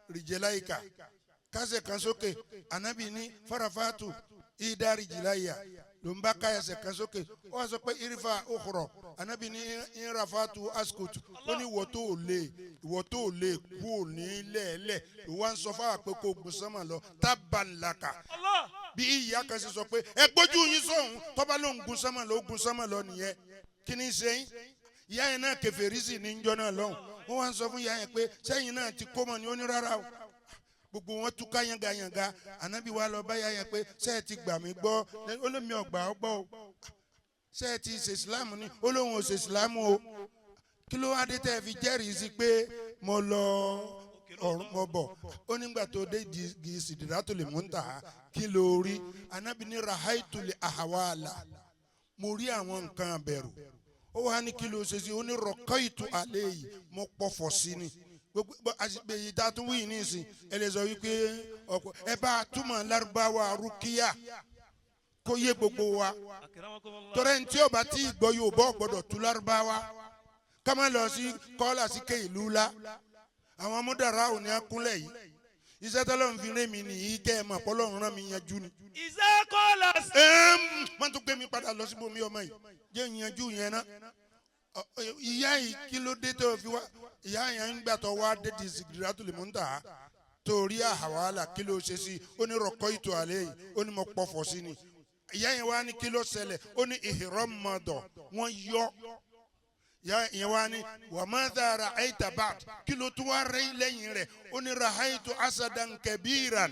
Speaker 2: rijelaika, kásẹ̀ kan sókè. Ànábì ní farafatu ida rijilaya, ló ń bá káyàsẹ̀ kan sókè. Ó wá sọ pé irifa ukhra. Ànábì ní irafatu askutu. Ó ní ìwọ tó lè kú òní lẹ́ẹ̀lẹ́ ló wá ń sọ fáwọn pé kó gun sánmà lọ tábàlákà. Bí ìyá kan ṣe sọ pé ẹ gbójú yín sóhun tọ́ba ló ń gun sánmà lọ ó gun sánmà lọ nìyẹn. Kí ni ṣe yín? Ìyá yẹn náà kèfèrí sì ní njọ́ náà lọ́hùn. Wọ́n wá ń sọ fún ìyá yẹn pé sẹ́yìn náà ti kó mọ̀ ní ó ní rárá o. Gbogbo wọn túká yangayanga. Ànábì wa lọ bá ìyá yẹn pé sẹ́ẹ̀ ti gbà mí gbọ́, ó lé mi ọgbà ọgbọ́ o. Sẹ́ẹ̀ ti ṣe ìsìlámù ni, ó lóun ò ṣe ìsìlámù o. Kí ló wá dé tẹ́ fi jẹ́rìí sí pé mo lọ ọ̀run mo bọ̀? Ó nígbà tó dé Sidratul Muntaha kí ló rí? Ànábì ní rahaitul ahwala, mo rí àwọn nǹkan àbẹ̀rù. Ó wá ní kí ló ṣe sí? Ó ní rọ̀kọ́ìtù àlẹ́ yìí mo pọ̀fọ̀ sí ni. Gbogbo àṣìpè yìí tá a tún wí nísìn ẹ lè sọ wípé ọkọ ẹ bá túmọ̀ lárúbáwá rúkìá kó yé gbogbo wa. Torí ní tí ó bá tí gbọ́ Yorùbá gbọ́dọ̀ tú lárúbáwá. Ká má lọ sí kọ́lá sí ké ìlú la. Àwọn múdàrá ò ní akúnlẹ̀ yìí. Iṣẹ́ tọ́lọ́ ń fi ré mi nìyí kẹ́ ẹ mọ̀ pọ́lọ́ rán mi yanjú ni.
Speaker 3: Iṣẹ́ kọ́lá sí.
Speaker 2: Má tún gbé mi padà lọ síbò mi ọmọ yìí. Jẹ́ ìyanjú yẹn ná. Ìyá yìí kí ló dé tó fi wá? Ìyá yẹn ń gbà tó wá dé di Sidratul Muntaha torí àhàwálà kí ló ṣe sí? Ó ní rọ̀kọ́ ìtò àlẹ́ yìí, ó ní mo pọ̀fọ̀ sí ni. Ìyá yẹn wá ní kí ló ṣẹlẹ̀? Ó ní ihram mọ̀dọ̀ wọ́n yọ. Ìyẹn wá ní wà má dára àìtàbà kí ló tún wá rẹ́ lẹ́yìn rẹ̀? Ó ní rahaitu asadan kabiran.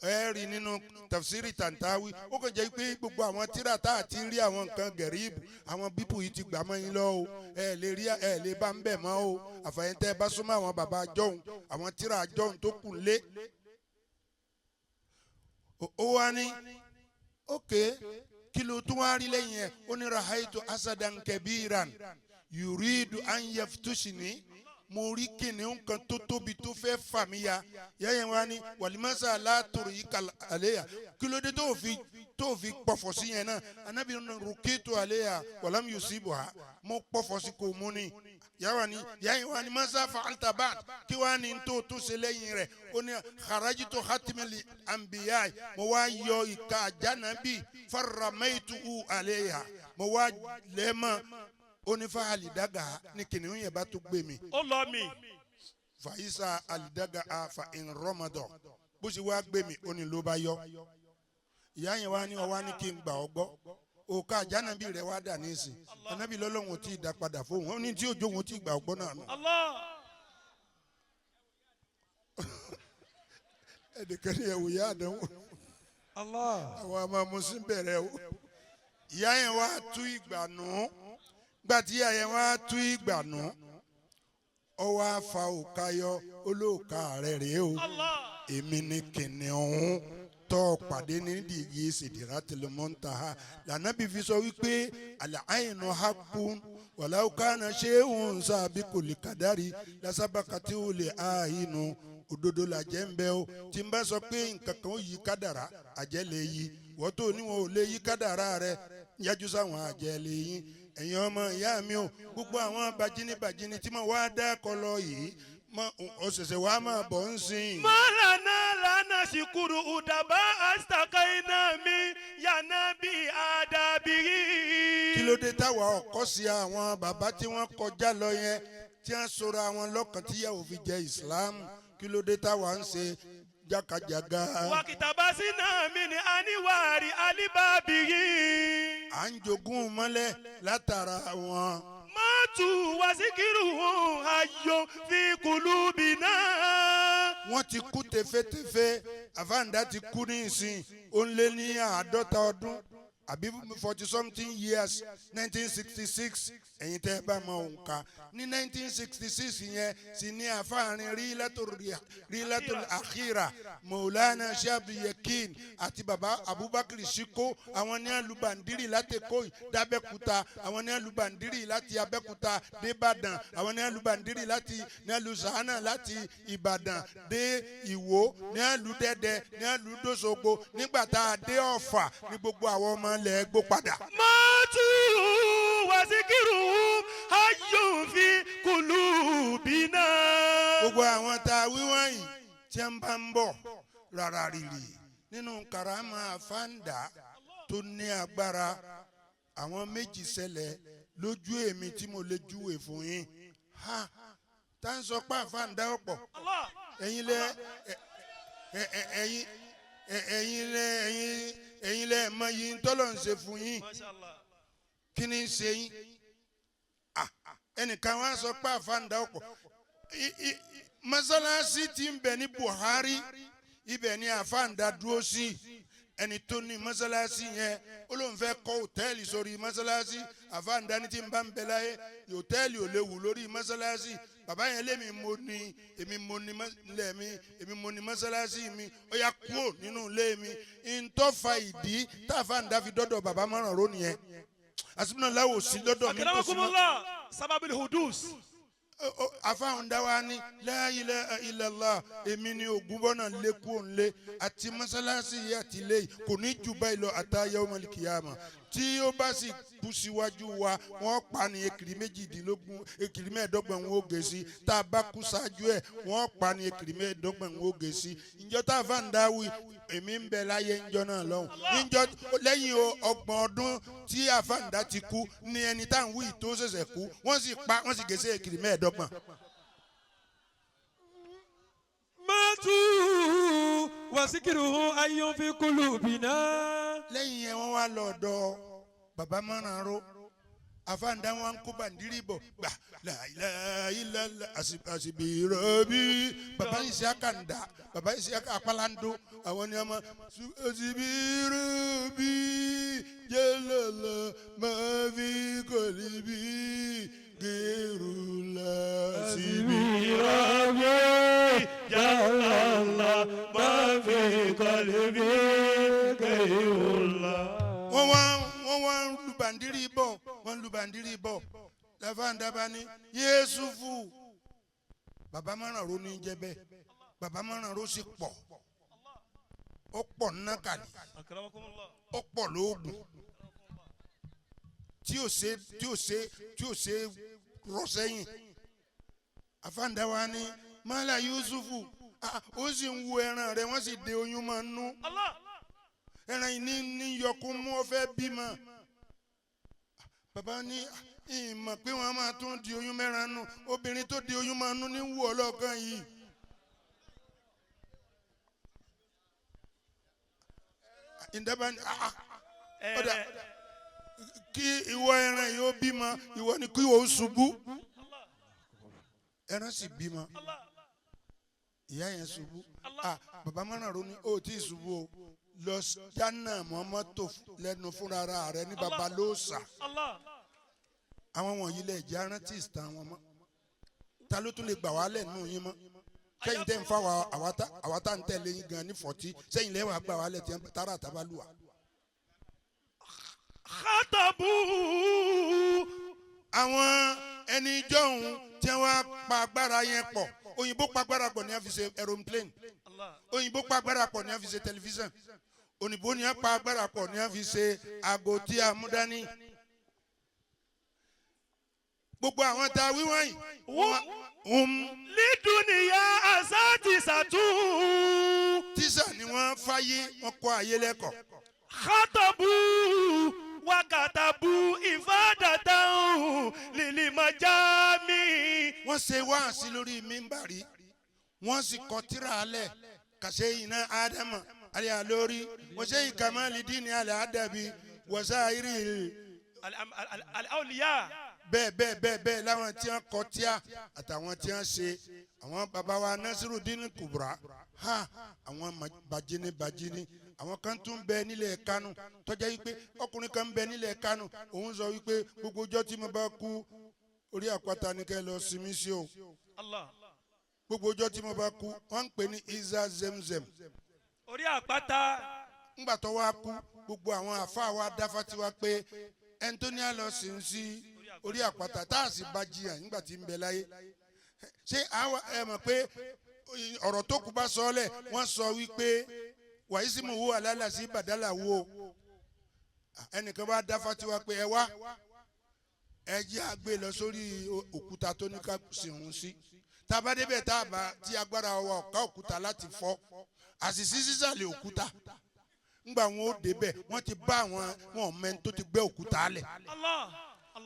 Speaker 2: Ẹ̀rí nínú tafsiri Tantawi ó kàn jẹ́ pé gbogbo àwọn tíra tá a ti rí àwọn nǹkan gẹ̀ríbù àwọn bíbù yìí ti gbà mọ́ yín lọ o. Ẹ lè rí ẹ lè bá ń bẹ̀ mọ́ o. Àfàyẹ́ntẹ́ bá súnmọ́ àwọn bàbá jọ̀hún àwọn tíra jọ̀hún tó kù lé. Ó wá ní ókè kí ló tún wá rí lẹ́yìn ẹ̀? Ó ní rahaitu asadan kabiran yuridu an yaftushini, mo rí kìnìún kan tó tóbi tó fẹ́ fà mí ya. Yẹ́yẹ́ wá ní wàlímọ́sá látòrò yìí àléyà kí ló dé tó fi pọ̀fọ̀ sí yẹn náà? Ànábì rukitu àléyà wàlámù yusibuha, mo pọ̀fọ̀ sí kò mú ni. Yẹ́yẹ́ wá ní mọ́sá fa'alta ba'd kí wá ní tó ṣe lẹ́yìn rẹ̀? Ó ní kharajitu khatimil anbiya, mo wá yọ ìka àjànàbí faramaitu àléyà, mo wá lẹ́mọ̀. Ó ní fáàlì dàgà ní kìnìún yẹn bá tó gbé mi.
Speaker 3: Ó lọ mi.
Speaker 2: fàyísà àlìdága àfà ìrọmọdọ bó ṣe wá gbé mi ó ní ló bá yọ ìyá yẹn wá ní ọwá ní kí n gbà ọ gbọ́ òkà àjànàbí rẹ wá dà ní ìsìn ànábì lọ́lọ́run ò tí ì dá padà fóun ó ní tí òjò òun tí ì gbà ọ gbọ́ náà nù. ẹnìkan ní ẹwù yá àdánwò àwọn ọmọ mùsùlùmí bẹ̀rẹ̀ o ìyá yẹn wá tú ìgbà nù gbàtí ìyá yẹn wá tú ìgbà nù ọ wá fa òkà yọ olóòkà rẹ rèé o èmi ní kìnìún tó pàdé ní dìgí Sidratil Muntaha lànàbí fi sọ wípé al-aynu haqqun walau kana shay'un sabiqul qadari lasabaqati al-aynu òdodo la jẹ́ ń bẹ́ o tí n bá sọ pé nǹkan kan ó yí kádàrá àjẹ́ lè yí wọ́n tó níwọ̀n ò lè yí kádàrá rẹ yájú sáwọn àjẹ́ lè yín ẹ̀yin ọmọ ìyá mi o gbogbo àwọn bàjínì tí mo wá dá kọlọ yìí ọ̀sẹ̀sẹ̀ wàá máa bọ̀ ń sìn.
Speaker 3: mọ́lànà lánàá ṣìkúrú ùdàbà àṣàkàínà mi yànnà bí àdàbíyí.
Speaker 2: kí ló dé táwa ọkọ sí àwọn bàbá tí wọ́n kọjá lọ yẹn tí wọ́n sọ̀rọ̀ àwọn lọ́kàn tíyàwó fi jẹ ìsìlámù kí ló dé táwa ń ṣe jákàjàgà.
Speaker 3: wàkìtàbá sínú mi ní aníwárí alíbàbíyí.
Speaker 2: à ń jogún mọ́lẹ̀ látara wọn.
Speaker 3: mọ́tù wàsíkìrù ayọ̀ fi kùlùbínà.
Speaker 2: wọ́n ti kú tefetefe àfáàndá ti kú ní ìsìn ó ń lé ní 50 ọdún àbí 40-something years 1966 ẹ̀yin tẹ́ ẹ bá mọ òǹkà ní 1966 yẹn sì ní àfáàrin Rilatul Akhira Maulana Shabi Yakin àti baba Abubakar Shiko àwọn ní alubandiri láti Èkó d'Abẹ́òkúta àwọn ní alubandiri láti Abẹ́òkúta dé Ìbàdàn àwọn ní alubandiri láti ní alusahana láti Ìbàdàn dé Ìwó ní aludẹ́dẹ́ ní aludosogbo nígbà tá a dé Ọ̀fà ní gbogbo àwọn ọmọ ilẹ̀ gbó padà.
Speaker 3: mọ́tù wàsíkìrù ayọ̀ fi kùlùbínà.
Speaker 2: gbogbo àwọn tá a wí wọ̀nyí tí ń bá ń bọ̀ rárá rírì nínú karama àfáàndá tó ní agbára àwọn méjì ṣẹlẹ̀ lójú èmi tí mo lè júwe fún yín ha tá ń sọ pé àfáàndá ọ̀pọ̀ ẹ̀yin lẹ mọ yìí ń tọ́lọ̀ ń ṣe fún yín kí ni ń ṣe yín ẹnìkan wá sọ pé àfáàndá ọ̀pọ̀ mọ́sálásí tí ń bẹ ní Buhari ibẹ̀ ni àfáàndá dúró sí ẹni tó ní mọ́sálásí yẹn ó lóun fẹ́ kọ́ hòtẹ́ẹ̀lì sórí mọ́sálásí àfáàndá ní tí ń bá ń bẹ láyé hòtẹ́ẹ̀lì ò lè wù lórí mọ́sálásí bàbá yẹn lémi èmi mo ní mọ́sálásí mi ó yá kúrò nínú ilé mi ntọ́fà ìdí táfáàndá fi dọ́dọ̀ bàbá márùn-ún rónìí yẹn Hasbunallah ò sí lọ́dọ̀ mi kò sí mọ́.
Speaker 3: sábàbí hudus.
Speaker 2: àfáàndá wa ní la ilaha illallah èmi ni ògúnbọ́nà lẹ́kùn òǹlé àti mọ́sálásí yìí àti ilé yìí kò ní jù báyìí lọ ata yawmal qiyamah tí ó bá sì kú síwájú wa wọ́n pa ní ekiri 25 wọn ó gé sí tá a bá kú ṣáájú ẹ̀ wọ́n pa ní ekiri 25 wọn ó gé sí ìjọ tá a fà ń dáwì èmi ń bẹ láyé ńjọ náà lọ́hùn níjọ lẹ́yìn 30 ọdún tí àfàǹdá ti kú ní ẹni tá à ń wí tó ṣẹ̀ṣẹ̀ kú wọ́n sì gé sí ekiri 25.
Speaker 4: mọ́tù wàsíkìrù ayọ̀ fi kùlùbínà.
Speaker 2: lẹ́yìn yẹn wọ́n wá lọ ọ̀dọ̀ bàbá márùn-ún àfáàndá wọn kó bàndírí bọ̀ gbà láìláìlá àṣìbìrọ̀bì bàbá Ìsíákà bàbá Ìsíákà apálàndó àwọn ni ọmọ àṣìbìrọ̀bì jẹ́lẹ̀lẹ̀ máa fi kọ̀lìbì gẹ̀rùlà
Speaker 3: àṣìbìrọ̀bì jẹ́lẹ̀lẹ̀ máa fi kọ̀lìbì gẹ̀rùlà.
Speaker 2: wọ́n wá ń lu bàndírí bọ̀ láfáàndá bá ní Yéṣùfù bàbá márùn-ún ní jẹ́ bẹ́ẹ̀ bàbá márùn-ún sì pọ̀ ó pọ̀ nákàlí ó pọ̀ lóògùn tí ò ṣe rọ sẹ́yìn àfáàndá wa ní mọ́lá Yúsùfù ó sì ń wo ẹran rẹ̀ wọ́n sì de oyún máa ń nú ẹran yìí ní yọkún mú ọ fẹ́ bímọ bàbá ní ìmọ̀ pé wọ́n máa tún di oyún mẹ́ran nù obìnrin tó di oyún máa nú ní wù ọlọ́kan yìí. ìdábà ní ọ̀dà kí ìwọ ẹran yìí ó bímọ ìwọ ni kí ìwọ ó ṣubú ẹran sì bímọ ìyá yẹn ṣubú bàbá mọ́nà ronú ó tí ì ṣubú o lọ dáná mọ́mọ́tò lẹ́nu fúnra rẹ̀ ní baba ló sà àwọn wọ̀nyí lẹ̀ jẹ́ arántí ìsìtàn wọn mọ́ ta ló tún lè gbà wálẹ̀ nù yín mọ́ sẹ́yìn tẹ́ ń fa àwa tá ń tẹ̀lé yín gan ní 40 sẹ́yìn lẹ́wọ̀n àgbà wálẹ̀ tí tára àtàbà lù wá.
Speaker 3: Khatabu.
Speaker 2: àwọn ẹni jọ̀hún tí wọ́n pa agbára yẹn pọ̀ òyìnbó pa agbára pọ̀ ní a fi ṣe aeroplane òyìnbó pa agbára pọ̀ ní a fi ṣe tẹlifíṣàn òyìnbó ni a pa agbára pọ̀ ní a fi ṣe aago tí a mú dání. gbogbo àwọn tá a wí wọ̀nyí.
Speaker 3: Lídùnìyà àsáàtì sàtú.
Speaker 2: tíṣà ni wọ́n fáyé wọn kọ́ ayé lẹ́kọ̀ọ́.
Speaker 3: Khatabu wakatabu ifadatan lilimajami.
Speaker 2: wọ́n ṣe wáàsí lórí mímbàrí wọ́n sì kọ tírà alẹ̀ kàṣe iná ádámà alẹ́ àlórí wọ́n ṣe ìkàmálì dínì alẹ́ àdàbí wọ́sáírì.
Speaker 3: Al-ALIYYAH.
Speaker 2: bẹ́ẹ̀ láwọn tí wọ́n kọ tíà àtàwọn tí wọ́n ṣe àwọn bàbá wa Nasirudin Kubra àwọn bàjínì àwọn kan tún bẹ nílẹ̀ Kánò tọ́jà yìí pé ọkùnrin kan bẹ nílẹ̀ Kánò òun sọ wípé gbogbo ọjọ́ tí mo bá kú orí àpáta ni kẹ́ lọ sinmi sí o gbogbo ọjọ́ tí mo bá kú wọ́n ń pè ní Iza Zemzem
Speaker 3: orí àpáta.
Speaker 2: ńgbà tó wá kú gbogbo àwọn àfáà wa dáfá tí wá pé ẹni tó ní àlọ́ sí ń sí orí àpáta tá a sì bá jiyàn nígbà tí ń bẹ láyé ṣé ẹ mọ̀ pé ọ̀rọ̀ tó kù bá sọ ọ́ lẹ̀ wọ́n sọ wípé wàyísímù wo àlálà sí bàdálà wo ẹnìkan bá dáfá tí wá pé ẹ wá ẹ jẹ́ àgbé lọ sórí òkúta tó ní ká sìnrún sí tá a bá débẹ̀ tá a bá tí agbára wa ọ̀ká òkúta láti fọ́ àṣìṣí sísàlẹ̀ òkúta ńgbà wọn ó débẹ̀ wọ́n ti bá wọn mẹ́ni tó ti gbẹ́ òkúta lẹ̀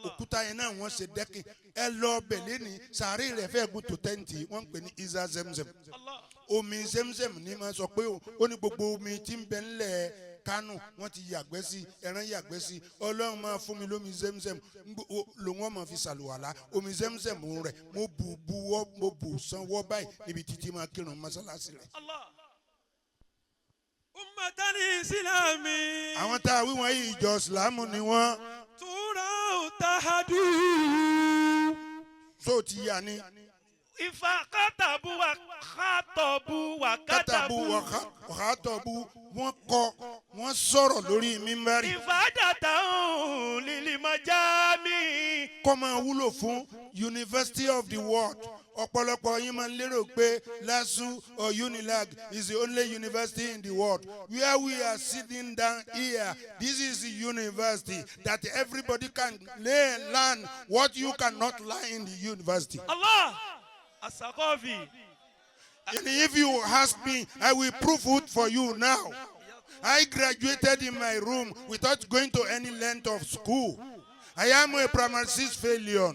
Speaker 2: òkúta yẹn náà wọ́n ṣe dẹ́kin ẹ lọ bẹ̀lẹ́ ní sàárè rẹ̀ fẹ́ gùn tó tẹ́ǹtì wọ́n ń pè ní Iza Zemzem omi Zemzem ní ma sọ pé ó ní gbogbo omi tí ń bẹ ńlẹ̀ Kánò wọ́n ti yàgbẹ́ sí ẹran yàgbẹ́ sí Ọlọ́run máa fún mi lómi Zemzem lòun wọ́n máa fi ṣàlùwàlá omi Zemzem rẹ̀ mo bù sanwó báyìí níbi títí máa kírun mọ́sálásí rẹ̀.
Speaker 4: Ummatan Islami.
Speaker 2: àwọn tá a wí wọ́n yìí ìjọ Ìsìlámù ni wọ́n.
Speaker 4: Tura tahadu.
Speaker 2: so ti yà ni.
Speaker 3: Ifá kátàbù wà kátọ̀bù wà kátàbù.
Speaker 2: kátàbù wọ́n kọ wọ́n sọ̀rọ̀ lórí mímbárì.
Speaker 3: Ifá dàtà lílì mọ́jámì.
Speaker 2: kọ́ máa wúlò fún University of the World. ọ̀pọ̀lọpọ̀ yín máa ń lérò pé LASU or UNILAG is the only university in the world. Where we are sitting down here, this is the university that everybody can learn what you cannot learn in the university.
Speaker 3: Allah Athaqofy.
Speaker 2: And if you ask me, I will prove it for you now. I graduated in my room without going to any length of school. I am a primary 6 failure.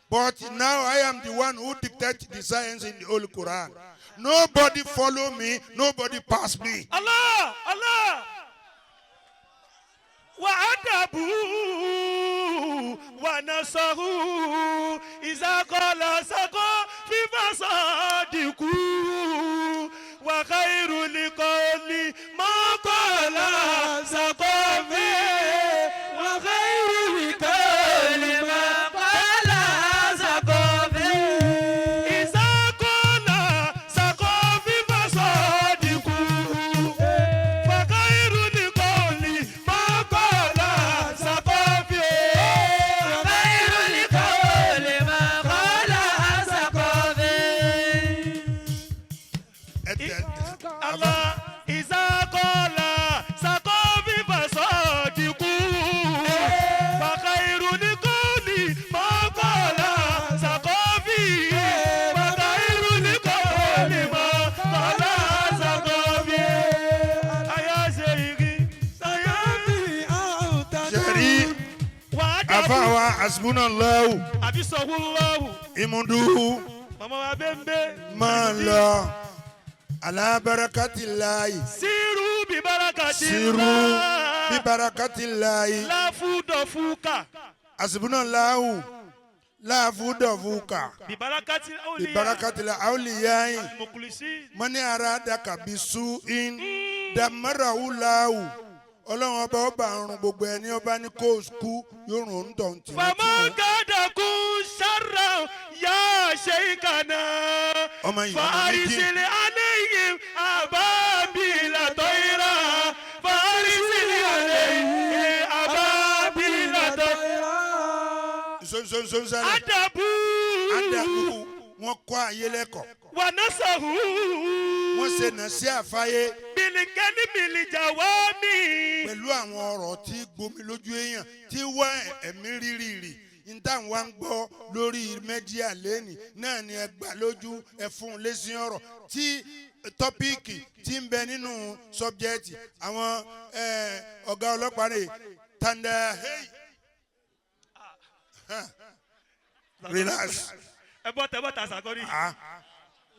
Speaker 2: But now I am the one who dictates the science in the Holy Quran. Nobody follow me, nobody pass me.
Speaker 3: Allah. Wa adabu wa nasahu iza qala saqo fi fasadiku wa khairu liqawli ma qala saqo fi wa khairu liqawli ma qala saqo fi iza qala saqo fi fasadiku wa khairu liqawli ma qala saqo fi wa khairu liqawli ma qala saqo fi. Allah
Speaker 2: àfàwà Hasbunallah
Speaker 3: àbí sọ̀húnlọ́hù.
Speaker 2: ìmúdú
Speaker 3: màmá wa bẹ́ńbẹ́.
Speaker 2: máa lọ ala barakatillahi
Speaker 3: sírú bí barakati
Speaker 2: siru
Speaker 3: ńlá.
Speaker 2: bi barakatillahi
Speaker 3: láfúdọ̀fúkà.
Speaker 2: Hasbunallah la fudafuka
Speaker 3: bí barakati
Speaker 2: bi
Speaker 3: awliya.
Speaker 2: barakatillahi awliyahi
Speaker 3: mukulisi.
Speaker 2: mani aradaka bisu in damarahu lahu ọlọ́run ọba ọba àrùn gbogbo ẹni ọba ní kó kú yóò rùn ún tọ̀ ntì.
Speaker 3: fama gàdàkùn sára yá ṣèkànnà.
Speaker 2: ọmọ yìí ọmọ méjì
Speaker 3: fàrísìlẹ̀ àlẹ́yìn àbábìlà tọ́yìrà. fàrísìlẹ̀ àlẹ́yìn àbábìlà tọ́yìrà.
Speaker 2: nsonsonsonsale
Speaker 3: àdàbù.
Speaker 2: adabu wọn kọ́ ayé lẹ́kọ̀ọ́
Speaker 3: wà násàhù.
Speaker 2: wọ́n ṣe nà sí àfáyé
Speaker 3: bìlìkẹ́lì bìlìjà wá mi.
Speaker 2: pẹ̀lú àwọn ọ̀rọ̀ tí gbomi lójú èèyàn tí wá ẹ̀mí rírì níta wá ń gbọ́ lórí mẹ́díà lẹ́nì náà ni ẹ gbà lójú ẹ fún un lésìn ọ̀rọ̀ tí tọ́píìkì tí ń bẹ nínú sọ́bjẹ́tì àwọn ọ̀gá ọlọ́pàá rẹ̀ tanda hey relax
Speaker 3: ẹ bọ́ tẹ bọ́ ta sàkọ́rí.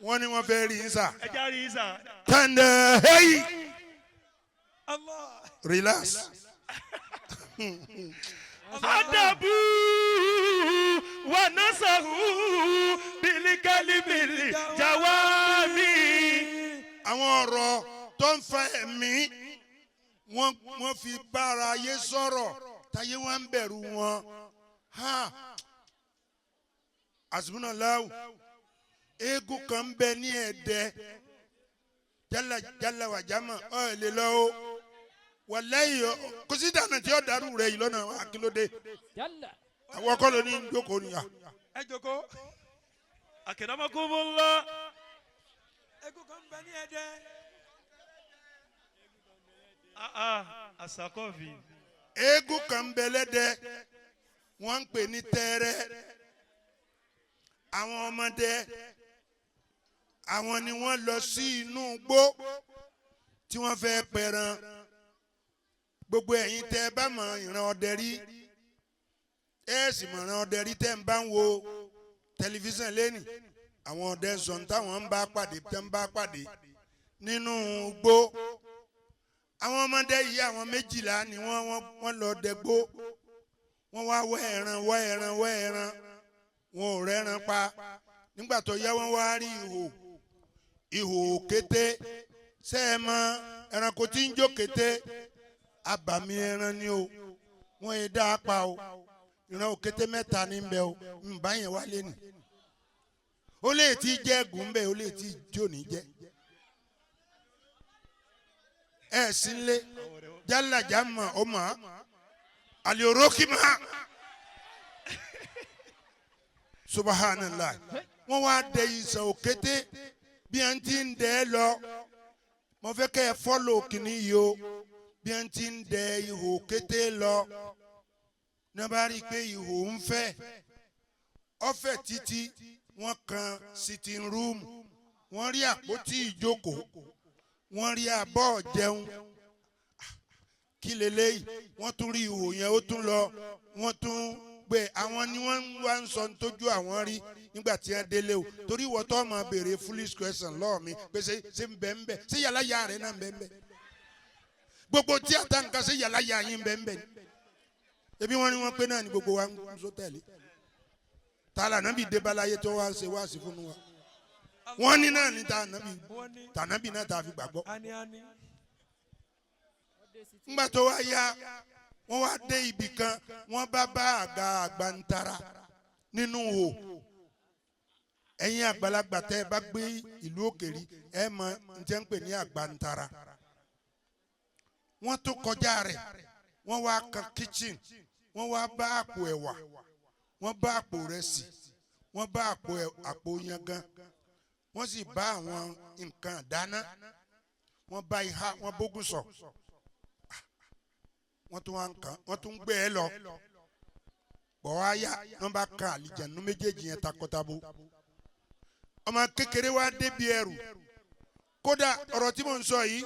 Speaker 2: wọ́n ní wọ́n fẹ́ rí yín sà
Speaker 3: ẹ já rí sà.
Speaker 2: tanda hey
Speaker 4: Allah.
Speaker 2: relax.
Speaker 3: Adabu wa nasahu bilikali bili jawami.
Speaker 2: àwọn ọ̀rọ̀ tó ń fa ẹ̀mí wọ́n fi bára ayé sọ̀rọ̀ táyé wọn ń bẹ̀rù wọn. Hasbunallah eégún kan ń bẹ ní Ẹ̀dẹ́ jálá wàjámà ọ̀ lè lọ o wàlẹ́yìn kò sí dáná tí ó dàrú rẹ̀ yìí lọ́nà akílódé àwọn ọkọ ló ní jókòó nìyà.
Speaker 4: ẹ jókòó.
Speaker 3: Akramakumullah.
Speaker 4: egun kan bẹ ní Ẹdẹ.
Speaker 3: Athaqofy.
Speaker 2: eégún kan ń bẹ lẹ́dẹ̀ wọ́n ń pè ní tẹ́rẹ́ àwọn ọmọdé àwọn ni wọ́n lọ sí inú igbó tí wọ́n fẹ́ pẹran gbogbo ẹ̀yin tẹ́ ẹ bá mọ̀ ìran ọdẹ rí ẹ sì mọ̀ ìran ọdẹ rí tẹ́ ń bá ń wo tẹlifíṣàn lẹ́nì àwọn ọdẹ sọ̀n táwọn ń bá pàdé tẹ́ ń bá pàdé nínú igbó àwọn ọmọdé yìí àwọn 12 ni wọ́n lọ dẹgbó wọ́n wá wá ẹran wọn ò rẹ́ran pa nígbà tó yá wọ́n wá rí ihò kété ṣé ẹ mọ̀ ẹranko tí ń jó kété abàmì ẹran ni o wọ́n yé dá a pa o ìran òkété 3 ní bẹ o nbà yẹn wá lé ní ó lè ti jẹ́ ẹ̀gùn bẹ́ẹ̀ ó lè ti jó ní jẹ́ ẹ̀ sí lé jálàjà mọ̀ ọ́ mọ̀ àlè òrókì mọ̀ subhanallah wọ́n wá dẹ ìsàn òkété bí ẹn ti ń dẹ lọ mo fẹ́ kẹ́ ẹ fọ́lọ̀ kìíní yìí o bí ẹn ti ń dẹ ihò òkété lọ ní wọ́n bá rí i pé ihò ń fẹ́ ọ̀fẹ́ títí wọ́n kan sitting room wọ́n rí àpótí ìjókòó wọ́n rí abọ́ jẹun kí leléyìí wọ́n tún rí ihò yẹn ó tún lọ wọ́n tún gbé àwọn ni wọ́n wá ń sọ tójú àwọn rí nígbà tí wọ́n délé o torí ìwọ tó máa béèrè foolish question lọ́ọ̀ mi pé ṣé ń bẹ ń bẹ ṣé yàrá ya rẹ̀ náà ń bẹ ń bẹ gbogbo tí a ta nǹkan ṣé yàrá ya yín ń bẹ ń bẹ ebi wọ́n ní wọ́n pé náà ni gbogbo wa ń sọ tẹ̀lé tààlà náà bí débàláyé tó wá ṣe wá sí fún wa wọ́n ní náà ní tànàbí náà tá a fi gbàgbọ́ ńgbà tó wá yá wọ́n wá dé ibì kan wọ́n bá àga àgbàntara nínú hò ẹ̀yin àgbàlagbà tẹ́ ẹ bá gbé ìlú òkèèrè ẹ mọ̀ n tẹ́ ń pè ní àgbàntara wọ́n tó kọjá rẹ̀ wọ́n wá kan kitchen wọ́n wá bá àpò ẹ̀wà wọ́n bá àpò rẹsì wọ́n bá àpò yangan wọ́n sì bá àwọn nǹkan dáná wọ́n bá ihá wọ́n bógun sọ wọ́n tún wá ń kàn wọ́n tún gbé ẹ lọ bọ̀ wá yá wọ́n bá kan àlìjẹ̀nu méjèèjì yẹn takọtabo ọmọ kékeré wá débi ẹrù kódà ọ̀rọ̀ tí mo ń sọ yìí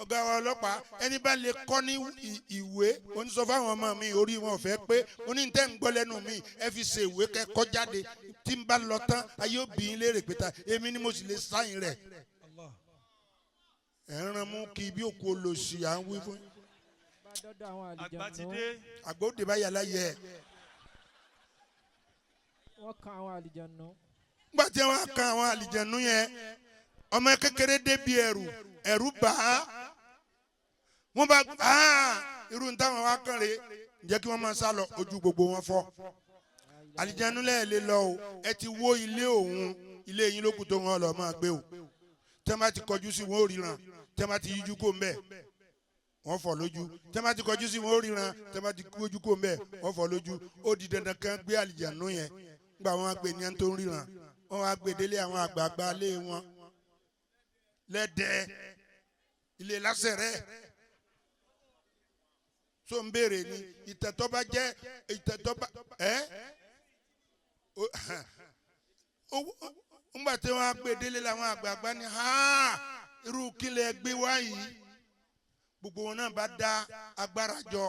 Speaker 2: ọ̀gá wa ọlọ́pàá ẹni bá lè kọ́ ní ìwé oníṣọ́ fáwọn ọmọ mi orí wọn ò fẹ́ pé onítẹ̀ ń gbọ́ lẹ́nu mi ẹ fi ṣe ìwé kẹ́kọ́ jáde tí n bá lọ tán ayé òbí yín léèrè pé ta èmi ni mo sì lè sáyìn rẹ̀ ẹ̀ ń rán mú kí bí òkú olóṣì à ń wí fún yín.
Speaker 3: àgbà ti dé.
Speaker 2: àgbòdè bá yàrá yẹ.
Speaker 5: wọ́n kan àwọn àlìjànnú.
Speaker 2: nígbà tí wọ́n kan àwọn àlìjànnú yẹn ọmọ kékeré débi ẹ̀rù bá wọ́n bá irú táwọn wá kàn rè jẹ́ kí wọ́n máa sá lọ ojú gbogbo wọn fọ́. àlìjànnú lẹ́ẹ̀lẹ́ lọ o ẹ ti wó ilé òun ilé yín lókùn tó wọn lọ máa gbé o tẹ́ bá ti kọjú sí wọn ó ríran tẹ́ bá ti yíjú kó ń bẹ̀ wọ́n fọ́ lójú tẹ́ bá ti kọjú sí wọn ó ríran tẹ́ bá ti kójú kó ń bẹ̀ wọ́n fọ́ lójú ó di dandan kan gbé àlìjànnú yẹn gbà wọn gbé ní ẹni tó ń ríran wọn wá gbé délé àwọn àgbààgbà lé wọn lẹ́dẹ̀ẹ́ ilé lásẹ̀rẹ́ so ń béèrè ni ìtẹ̀tọ́ba jẹ́ ìtẹ̀tọ́ba ńgbà tí wọ́n á gbé délé làwọn àgbààgbà ni irú kílẹ̀ gbé wá yìí gbogbo wọn náà bá dá agbára jọ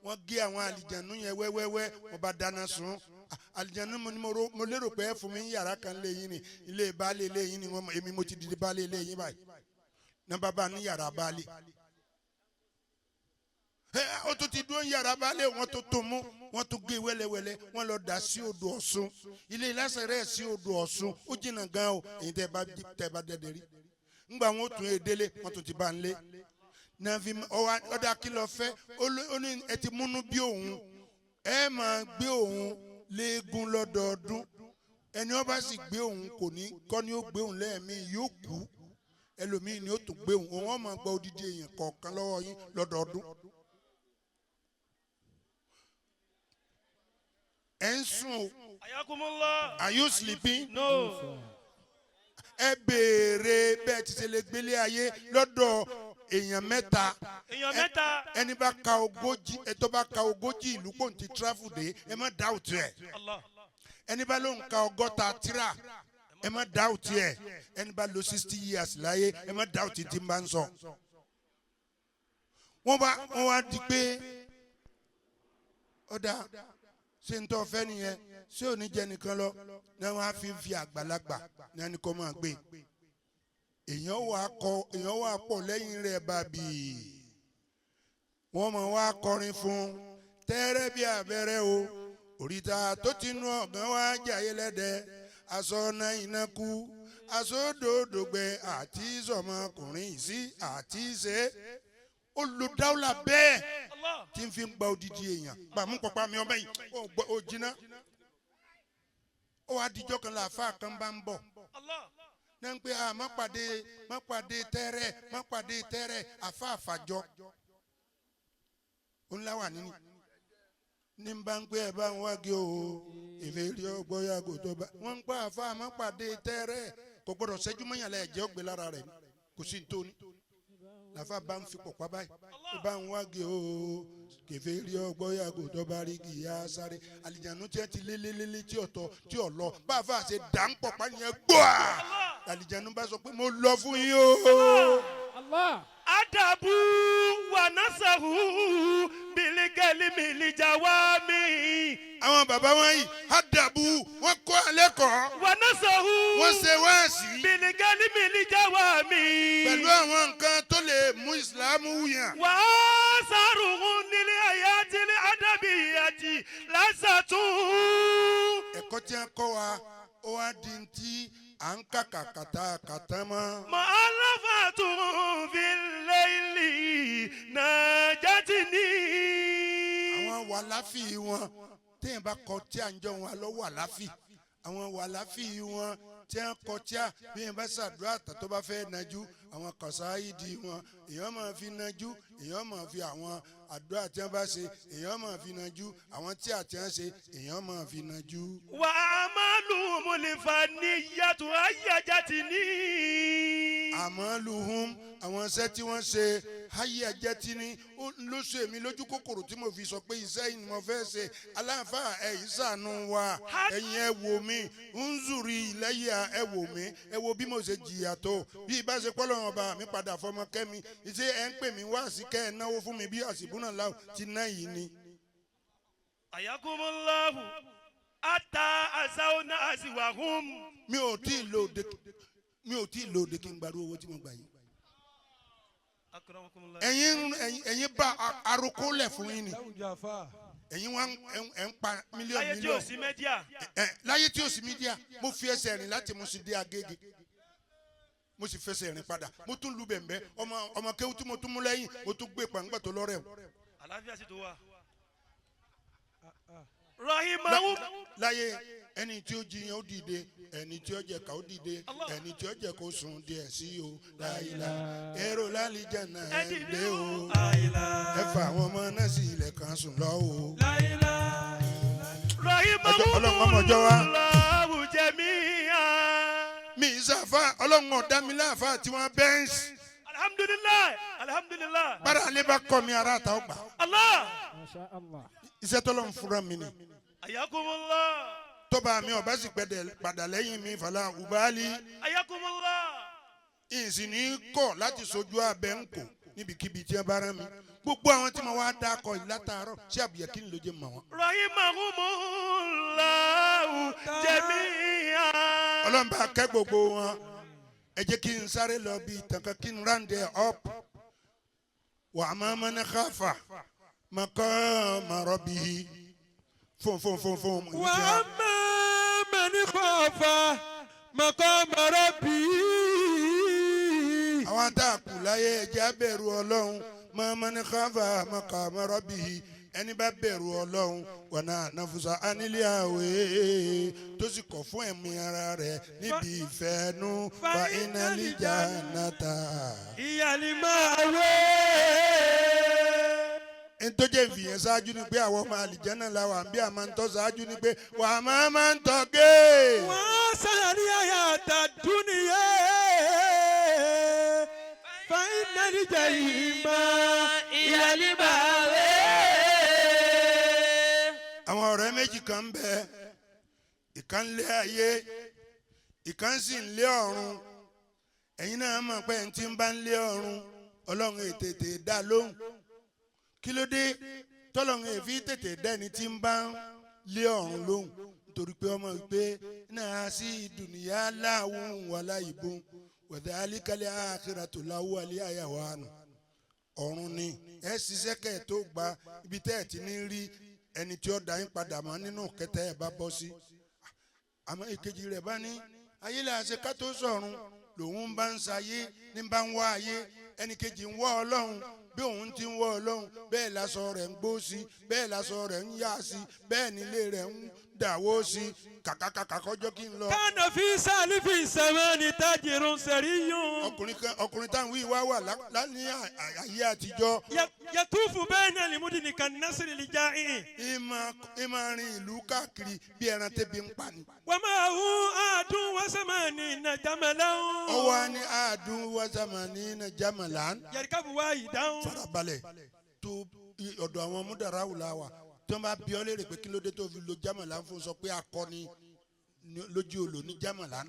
Speaker 2: wọ́n gé àwọn àlìjànnú yẹn wẹ́wẹ́wẹ́ wọ́n bá dáná sun àlìjànnú mo lérò pé ẹ fún mi yàrá kan lé yín ni ilé baálé lé yín ni èmi mo ti di baálé lé yín báyìí náà bàbá ní yàrá baálé ó tún ti dún yàrá baálé wọn tó mú wọn tó gé wẹ́lẹ́wẹ́lẹ́ wọn lọ dà sí odò Ọ̀ṣun ilé lásẹ̀rẹ̀ sí odò Ọ̀ṣun ó jìnnà gan o èyí tẹ́ bá dẹ́dẹ́ rí ńgbà wọn ó tún èdélé wọn tún ti bá ń lé nàfi ọ̀dà kìlọ̀ fẹ́ ó ní ẹ ti múnú bí òun ẹ máa gbé òun léegun lọ́dọọdún ẹni ó bá sì gbé òun kò ní kọ́ ni ó gbé òun lẹ́ẹ̀mí yóò kú ẹlòmíì ni ó tún gbé òun òun ó máa gba odidi èèyàn kọ̀ọ̀kan lọ́wọ́ yín lọ́dọọdún. ẹ ń sùn o.
Speaker 3: Ayakumullah.
Speaker 2: Are you sleeping?
Speaker 3: No.
Speaker 2: ẹ béèrè bẹ́ẹ̀ ti ṣe lè gbélé ayé lọ́dọ̀ èèyàn mẹ́ta.
Speaker 3: èèyàn mẹ́ta.
Speaker 2: ẹni bá ka ogójì ẹ tó bá ka ogójì ìlú kò ní ti travel dé ẹ má doubt ẹ. ẹni bá ló ń ka 100 tírà ẹ má doubt ẹ. ẹni bá lò 60 years láyé ẹ má doubt tí n bá ń sọ. wọ́n wá di pé ọ̀dà ṣé n tó fẹ́ nìyẹn ṣé ò ní jẹ́ nìkan lọ ní wọ́n á fi àgbàlagbà ní ẹni kó máa gbé èèyàn wà pọ̀ lẹ́yìn rẹ̀ bàbí wọ́n máa wá kọrin fún tẹ́rẹ́ bí abẹ́rẹ́ o òrìta tó ti nú ọ̀gán wá jàyé lẹ́dẹ̀ aṣọ ọ̀nà iná kú aṣọ òdòdògbẹ àti sọmọkùnrin sí àti ṣe olùdáwọ́lá bẹ́ẹ̀ tí n fi gba odidi èèyàn gbàmú pọpá mi ọmọ yìí ó jiná ó wá dijọ́ kan láàfáà kan bá ń bọ̀ náà ń pè má pàdé tẹ́rẹ̀ àfáàfàjọ ńlá wà nínú ní bá ń pè ẹ bá ń wági o ìfèrí ọgbọ́yàgò tó bá wọ́n ń pa àfáà má pàdé tẹ́rẹ̀ kò gbọ́dọ̀ ṣẹ́jú mọ́yànlá ẹ̀jẹ̀ ọ̀gbẹ́ lára rẹ̀ kò sí nítorí làfà bá ń fi pọ̀pá báyìí ó bá ń wági o kèfèrí ọgbọ́yàgò tó bá rí kì í yá sáré àlìjànú tí ẹ ti lélélélé tí ọ̀tọ̀ tí ọ̀ lọ bá a fà ṣe dà ń pọ̀pá yẹn gbọ́à àlìjànú bá sọ pé mo lọ fún yín o.
Speaker 3: Adabu wa nasahu bilikali milijawami.
Speaker 2: àwọn bàbá wọn yìí adabu wọn kọ́ alẹ́ kọ́.
Speaker 3: Wa nasahu.
Speaker 2: wọ́n ṣe wáàsí.
Speaker 3: bilikali milijawami.
Speaker 2: pẹ̀lú àwọn nǹkan tó lè mú ìsìlámù wúyàn.
Speaker 3: Wa saruhun nili ayatili adabiyati lasatun.
Speaker 2: ẹ̀kọ́ tí a kọ́ wa ó wá di ti à ń kàtà mọ́.
Speaker 3: Mu'allafatun fil layli najatini.
Speaker 2: àwọn wàláfì wọn téèyàn bá kọ tí à ń jọ wọn lọ wàláfì àwọn wàláfì wọn tí a kọ tí a bí yẹn bá ṣàdúrà tó bá fẹ́ najú àwọn kọ̀sáìdì wọn èèyàn máa fi najú èèyàn máa fi àwọn àdúrà tí wọ́n bá ṣe èèyàn máa fi najú àwọn tí àti wọ́n ṣe èèyàn máa fi najú.
Speaker 3: Wa amalu mulifani yatu ayajatini.
Speaker 2: àmọ́lùhùn àwọn iṣẹ́ tí wọ́n ṣe ayé ẹ̀jẹ̀ tí ní ló ṣe mí lójú kòkòrò tí mo fi sọ pé iṣẹ́ yìí ni mo fẹ́ ṣe aláǹfà ẹ̀yìn ṣàánú wa ẹ̀yin ẹ wò mí ń zùrí ìlẹ́yà ẹ wò mí ẹ wo bí mo ṣe jìyà tó bí ibà ṣe pọ́ lọ́wọ́ ọba mi padà fọmọ kẹ́mi ṣé ẹ ń pè mí wá sí kẹ́ ẹ náwó fún mi bí Hasbunallah ti ná yìí ni.
Speaker 3: ayakumullahu ata asawna asiwahum.
Speaker 2: mi ò tí ì lòdì kí n gbàdúrà owó tí mo gbà yìí. ẹ̀yin bá aroko lẹ̀ fún yín ni ẹ̀yin wá ń pa mílíọ̀nù
Speaker 3: láyé tí ò sí mẹ́díà.
Speaker 2: láyé tí ò sí mídíà mo fi ẹsẹ̀ rìn láti mo sì dé Agége mo sì fẹsẹ̀ rìn padà mo tún lu bẹ̀m̀bẹ́ ọmọ kéwú tí mo tún mú lẹ́yìn mo tún gbé pàǹgbà tó lọ́rẹ̀ o.
Speaker 3: àlàáfíà sì tó wà. rahimahu.
Speaker 2: láyé ẹni tí ó jiyàn ó dìde ẹni tí ó jẹ ká ó dìde ẹni tí ó jẹ kó sùn díẹ̀ sí o láyìlá èrò lálìjẹnà ẹ dé o ẹ fà àwọn ọmọ náà sí ilẹ̀ kan sùn lọ o.
Speaker 3: rahimahu Allahu jami'an.
Speaker 2: mi ìsàfà ọlọ́run ọ̀dá mi láàfà tí wọ́n bẹ́ǹsì.
Speaker 3: alhamdulilayi alhamdulilayi.
Speaker 2: bára alẹ́ bá kọ́ mi ara ta ó gbà.
Speaker 3: Allah.
Speaker 5: Masha Allah.
Speaker 2: iṣẹ́ tọ́lọ́ ń fura mi ni.
Speaker 3: ayakumullah.
Speaker 2: tọ́ba mi ọba sì padà lẹ́yìn mi fàlà ubali.
Speaker 3: ayakumullah.
Speaker 2: ìsìn ní kọ̀ láti sojú abẹ́ ń kò níbikíbi tí ẹ bá rán mi. gbogbo àwọn tí mo wá dá akọ yìí látàárọ̀ ṣé àbùyẹ kí ni ló jẹ́ mọ̀ wọ́n.
Speaker 3: rahimahumullahu jami'an.
Speaker 2: ọlọ́run bá kẹ́ gbogbo wọn ẹ jẹ́ kí n sáré lọ bí ìtànkàn kí n round it up. wà á máa mọ́nà káfà maqama rabbihi fún.
Speaker 4: wà á máa mẹ́ni kọ́fà maqama rabbihi.
Speaker 2: àwọn tá a kù láyé ẹjẹ́ á bẹ̀rù ọlọ́run mọ́nà káfà maqama rabbihi ẹni bá bẹ̀rù ọlọ́run wọnà nàfùsà anílẹ̀ àwẹ̀ tó sì kọ̀ fún ẹ̀mí ara rẹ̀ níbi ìfẹ́ nú fa iná lìjà nàta.
Speaker 4: ìyàlí máa wé.
Speaker 2: ntọ́jẹ́ ìfìyẹn ṣáájú ni pé àwọn ọmọ àlìjẹ́nà la wà bí a máa ń tọ́ ṣáájú ni pé wà á máa ń tọ́ gé.
Speaker 4: wọ́n sáré àyàtà dúnìyẹ fa iná lìjà yìí máa ìyàlí máa wé.
Speaker 2: àwọn ọ̀rẹ́ méjì kan ń bẹ ìkan lé ayé ìkan sì ń lé ọ̀run ẹ̀yin náà mọ̀ pé ẹni tí ń bá ń lé ọ̀run ọlọ́run ètètè dá lóhùn kí ló dé tọ́lọ́run èéfì tètè dá ẹni tí ń bá ń lé ọ̀run lóhùn nítorí pé ọmọ wípé náà sí dùnìyà láwùn wàlá ìbọn wẹ̀dẹ̀ alíkálẹ̀ àkìràtò láwù alẹ́ àyàwó àná ọ̀run ni ẹ ṣiṣẹ́ kẹ́ tó gba ibi tẹ́ ẹ̀ ti ní rí ẹni tí ó dá yín padà mọ́ nínú kẹtẹ ẹ̀ bá bọ́ sí àmọ́ ìkejì rẹ̀ bá ní ayé là ṣe ká tó sọ̀run lòun bá ń sayé ní bá ń wá ayé ẹnì kejì ń wá ọlọ́run bí òun ti ń wá ọlọ́run bẹ́ẹ̀ lásọ rẹ̀ ń gbó sí bẹ́ẹ̀ lásọ rẹ̀ ń yá sí bẹ́ẹ̀ nílé rẹ̀ ń dàwó sí kàkàkàkà kọjọ́ kí n lọ.
Speaker 4: kánà fi sálí fi sẹ́mẹ́ni tájìrún sẹ̀rí yún.
Speaker 2: ọkùnrin táwọn wí wá wà ní ayé àtijọ́.
Speaker 4: yàtúfù bẹ́ẹ̀ náà lè múdi nìkan násìrì lè já ìhìn.
Speaker 2: ìmọ̀ rin ìlú káàkiri bí ẹran tẹ́bi ń pa ni.
Speaker 4: wà máa hu àádùn wàsàmánì nà jàmàlà.
Speaker 2: ó wà ní àádùn wàsàmánì nà jàmàlà.
Speaker 4: yàrìkàbù wá yìí dáhùn.
Speaker 2: farabalẹ̀ tó ọ̀dọ̀ àwọn múdàráwù la wà tí wọ́n bá bí ọ léèrè pé kí ló dé tó fi lo jàmàlà fún sọ pé akọni lójú olò ní jàmàlà.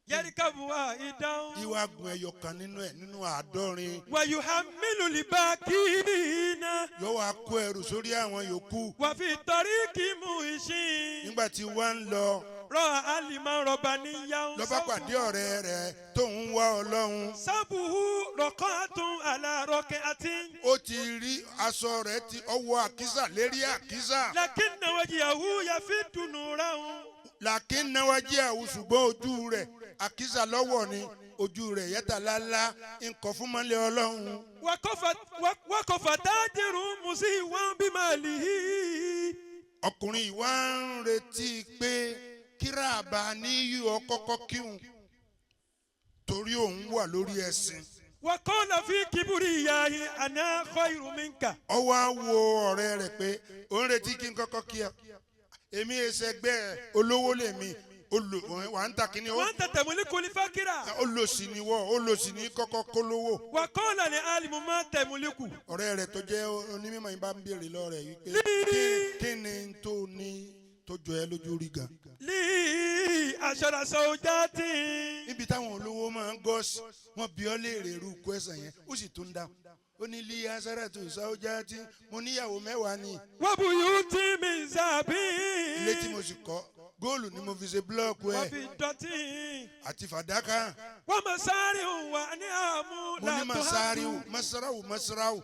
Speaker 4: yàrìkàbù wá yìí dáhùn.
Speaker 2: ìwà gun ẹyọ kan nínú àádọ́rin.
Speaker 4: wàyù hamilu libá kìínà.
Speaker 2: yóò wá kó ẹrù sórí àwọn yòókù.
Speaker 4: wà fi torí kí mú ìṣìn.
Speaker 2: nígbà tí wọ́n ń lọ.
Speaker 4: rọ àlìmọ́ rọba níyàwó.
Speaker 2: ló bá pàdé ọ̀rẹ́ rẹ̀ tó ń wá ọlọ́run.
Speaker 4: sábùhù rọ̀kọ́ àtún àlàrọ̀kẹ́ àti.
Speaker 2: ó ti rí aṣọ rẹ̀ ti ọwọ́ àkísà lérí àkísà.
Speaker 4: lakin náwájú yahu ya fi dùnú ráhùn.
Speaker 2: lakin náwájú yahu ṣùgbọ́n ojú rẹ̀ àkísà lọ́wọ́ ni ojú rẹ̀ yẹ́ta lálá nǹkan fún mọ́lẹ̀ ọlọ́run.
Speaker 4: wákọ̀fà tájìrú musi wọn bí màlì yìí.
Speaker 2: ọkùnrin ìwà ń retí pé kíràbà ní yíyọ kọ́kọ́ kíhun torí òun wà lórí ẹ̀sìn.
Speaker 4: wàkọ́lá fi kíbúrì ìyá yìí àná khairu minka.
Speaker 2: ó wá wo ọ̀rẹ́ rẹ̀ pé òun retí kí n kọ́kọ́ kí ọ èmi ẹsẹ̀gbẹ́ olówó lèmi wà ń ta kíní o.
Speaker 4: وأنت تملك الفقر.
Speaker 2: olòṣì ni wọ́ olòṣì ní kọ́kọ́ kólówó.
Speaker 4: وقال لعالم ما تملك.
Speaker 2: ọ̀rẹ́ rẹ̀ tó jẹ́ onímọ̀ yìí bá ń béèrè lọ rẹ̀ wípé kí ni tó ní tó jọ ẹ́ lójú rí gan.
Speaker 4: لي 10 زوجات.
Speaker 2: níbi táwọn olówó máa ń gọ́ sí wọ́n bí ọ́ léèrè irú kwẹ́sàn yẹn ó sì tún dáhùn. ó ní lí asáràtù sáwọ́jáàtì mo níyàwó 10 ni.
Speaker 4: وبيوت من ذهب.
Speaker 2: ilé tí mo sì kọ́ góòlù ni mo fi ṣe búlọ́ọ̀kù ẹ̀
Speaker 4: وفضة.
Speaker 2: àti fàdákà.
Speaker 4: ومصارع ونعم
Speaker 2: mo ní
Speaker 4: لا
Speaker 2: masariu
Speaker 4: تحد.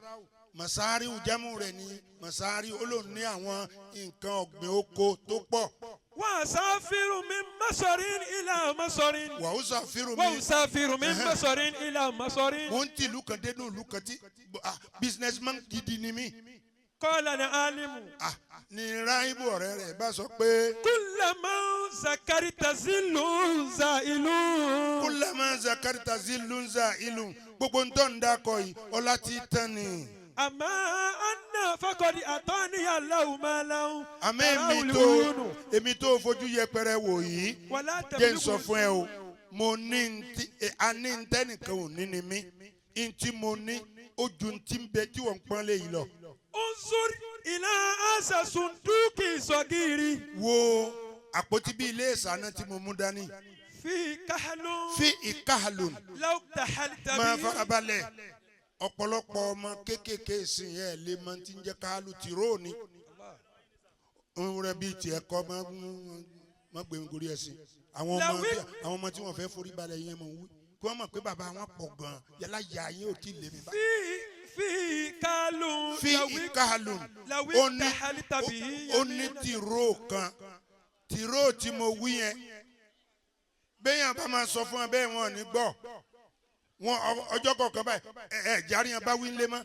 Speaker 2: masariu jámù rẹ̀ ni masariu olóhùn ní àwọn nǹkan ọ̀gbìn oko tó pọ̀.
Speaker 4: وأسافر من مصر إلى مصر.
Speaker 2: wàhùsà fírù mi.
Speaker 4: وأسافر من مصر إلى مصر.
Speaker 2: mo ń tìlú kan dénú ìlú kan tí businessman gidi ni mí.
Speaker 4: قال العالم
Speaker 2: ní ráìbù ọ̀rẹ́ rẹ̀ bá sọ pé.
Speaker 4: كلما ذكرت زل زائل.
Speaker 2: kúlẹ̀mọ́ zakarita zilunza ìlú gbogbo ntọ́ ń dakọ̀ yìí ọlá ti tán ni.
Speaker 4: أما أن فقد أعطاني الله مالا.
Speaker 2: àmọ́ èmi tó fojú yẹpẹrẹ wò yìí
Speaker 4: ولا
Speaker 2: jẹ́ ń sọ
Speaker 4: تملك.
Speaker 2: fún ẹ o mo ní ní ntẹ́nìkan ò ní ni mí ntí mo ní ojú ntí ń bẹ tí wọ́n ń pọ́n lé yìí lọ.
Speaker 4: انظر إلى هذا الصندوق الصغير.
Speaker 2: wo àpótí bíi ilé ìsáná tí mo mú dání.
Speaker 4: في كحل.
Speaker 2: fi ìkàlùn
Speaker 4: لو تحلت
Speaker 2: máa
Speaker 4: به.
Speaker 2: farabalẹ̀ ọ̀pọ̀lọpọ̀ ọmọ kéékèèké sìn ẹ̀ lè mọ tí ń jẹ́ káàlù tìró ni. òun rẹ bíi tiẹ̀ kọ́ má gbé gorí ẹ̀sìn. àwọn ọmọ tí wọ́n fẹ́ forí balẹ̀ yẹn mọ̀ wí kí wọ́n mọ̀ pé bàbá wọn pọ̀ gan-an yálà yà yín ò tí ì lé mi bá.
Speaker 4: في كالو.
Speaker 2: fi ìkàlùn
Speaker 4: لو تحلت به.
Speaker 2: ó ní tìró kan tìró tí mo wí yẹn bẹ́yàn bá máa sọ fún ẹ bẹ́ẹ̀ wọn ò ní gbọ́ wọn ọjọ́ kọ̀ọ̀kan báyìí járí yẹn bá wí ń lé mọ́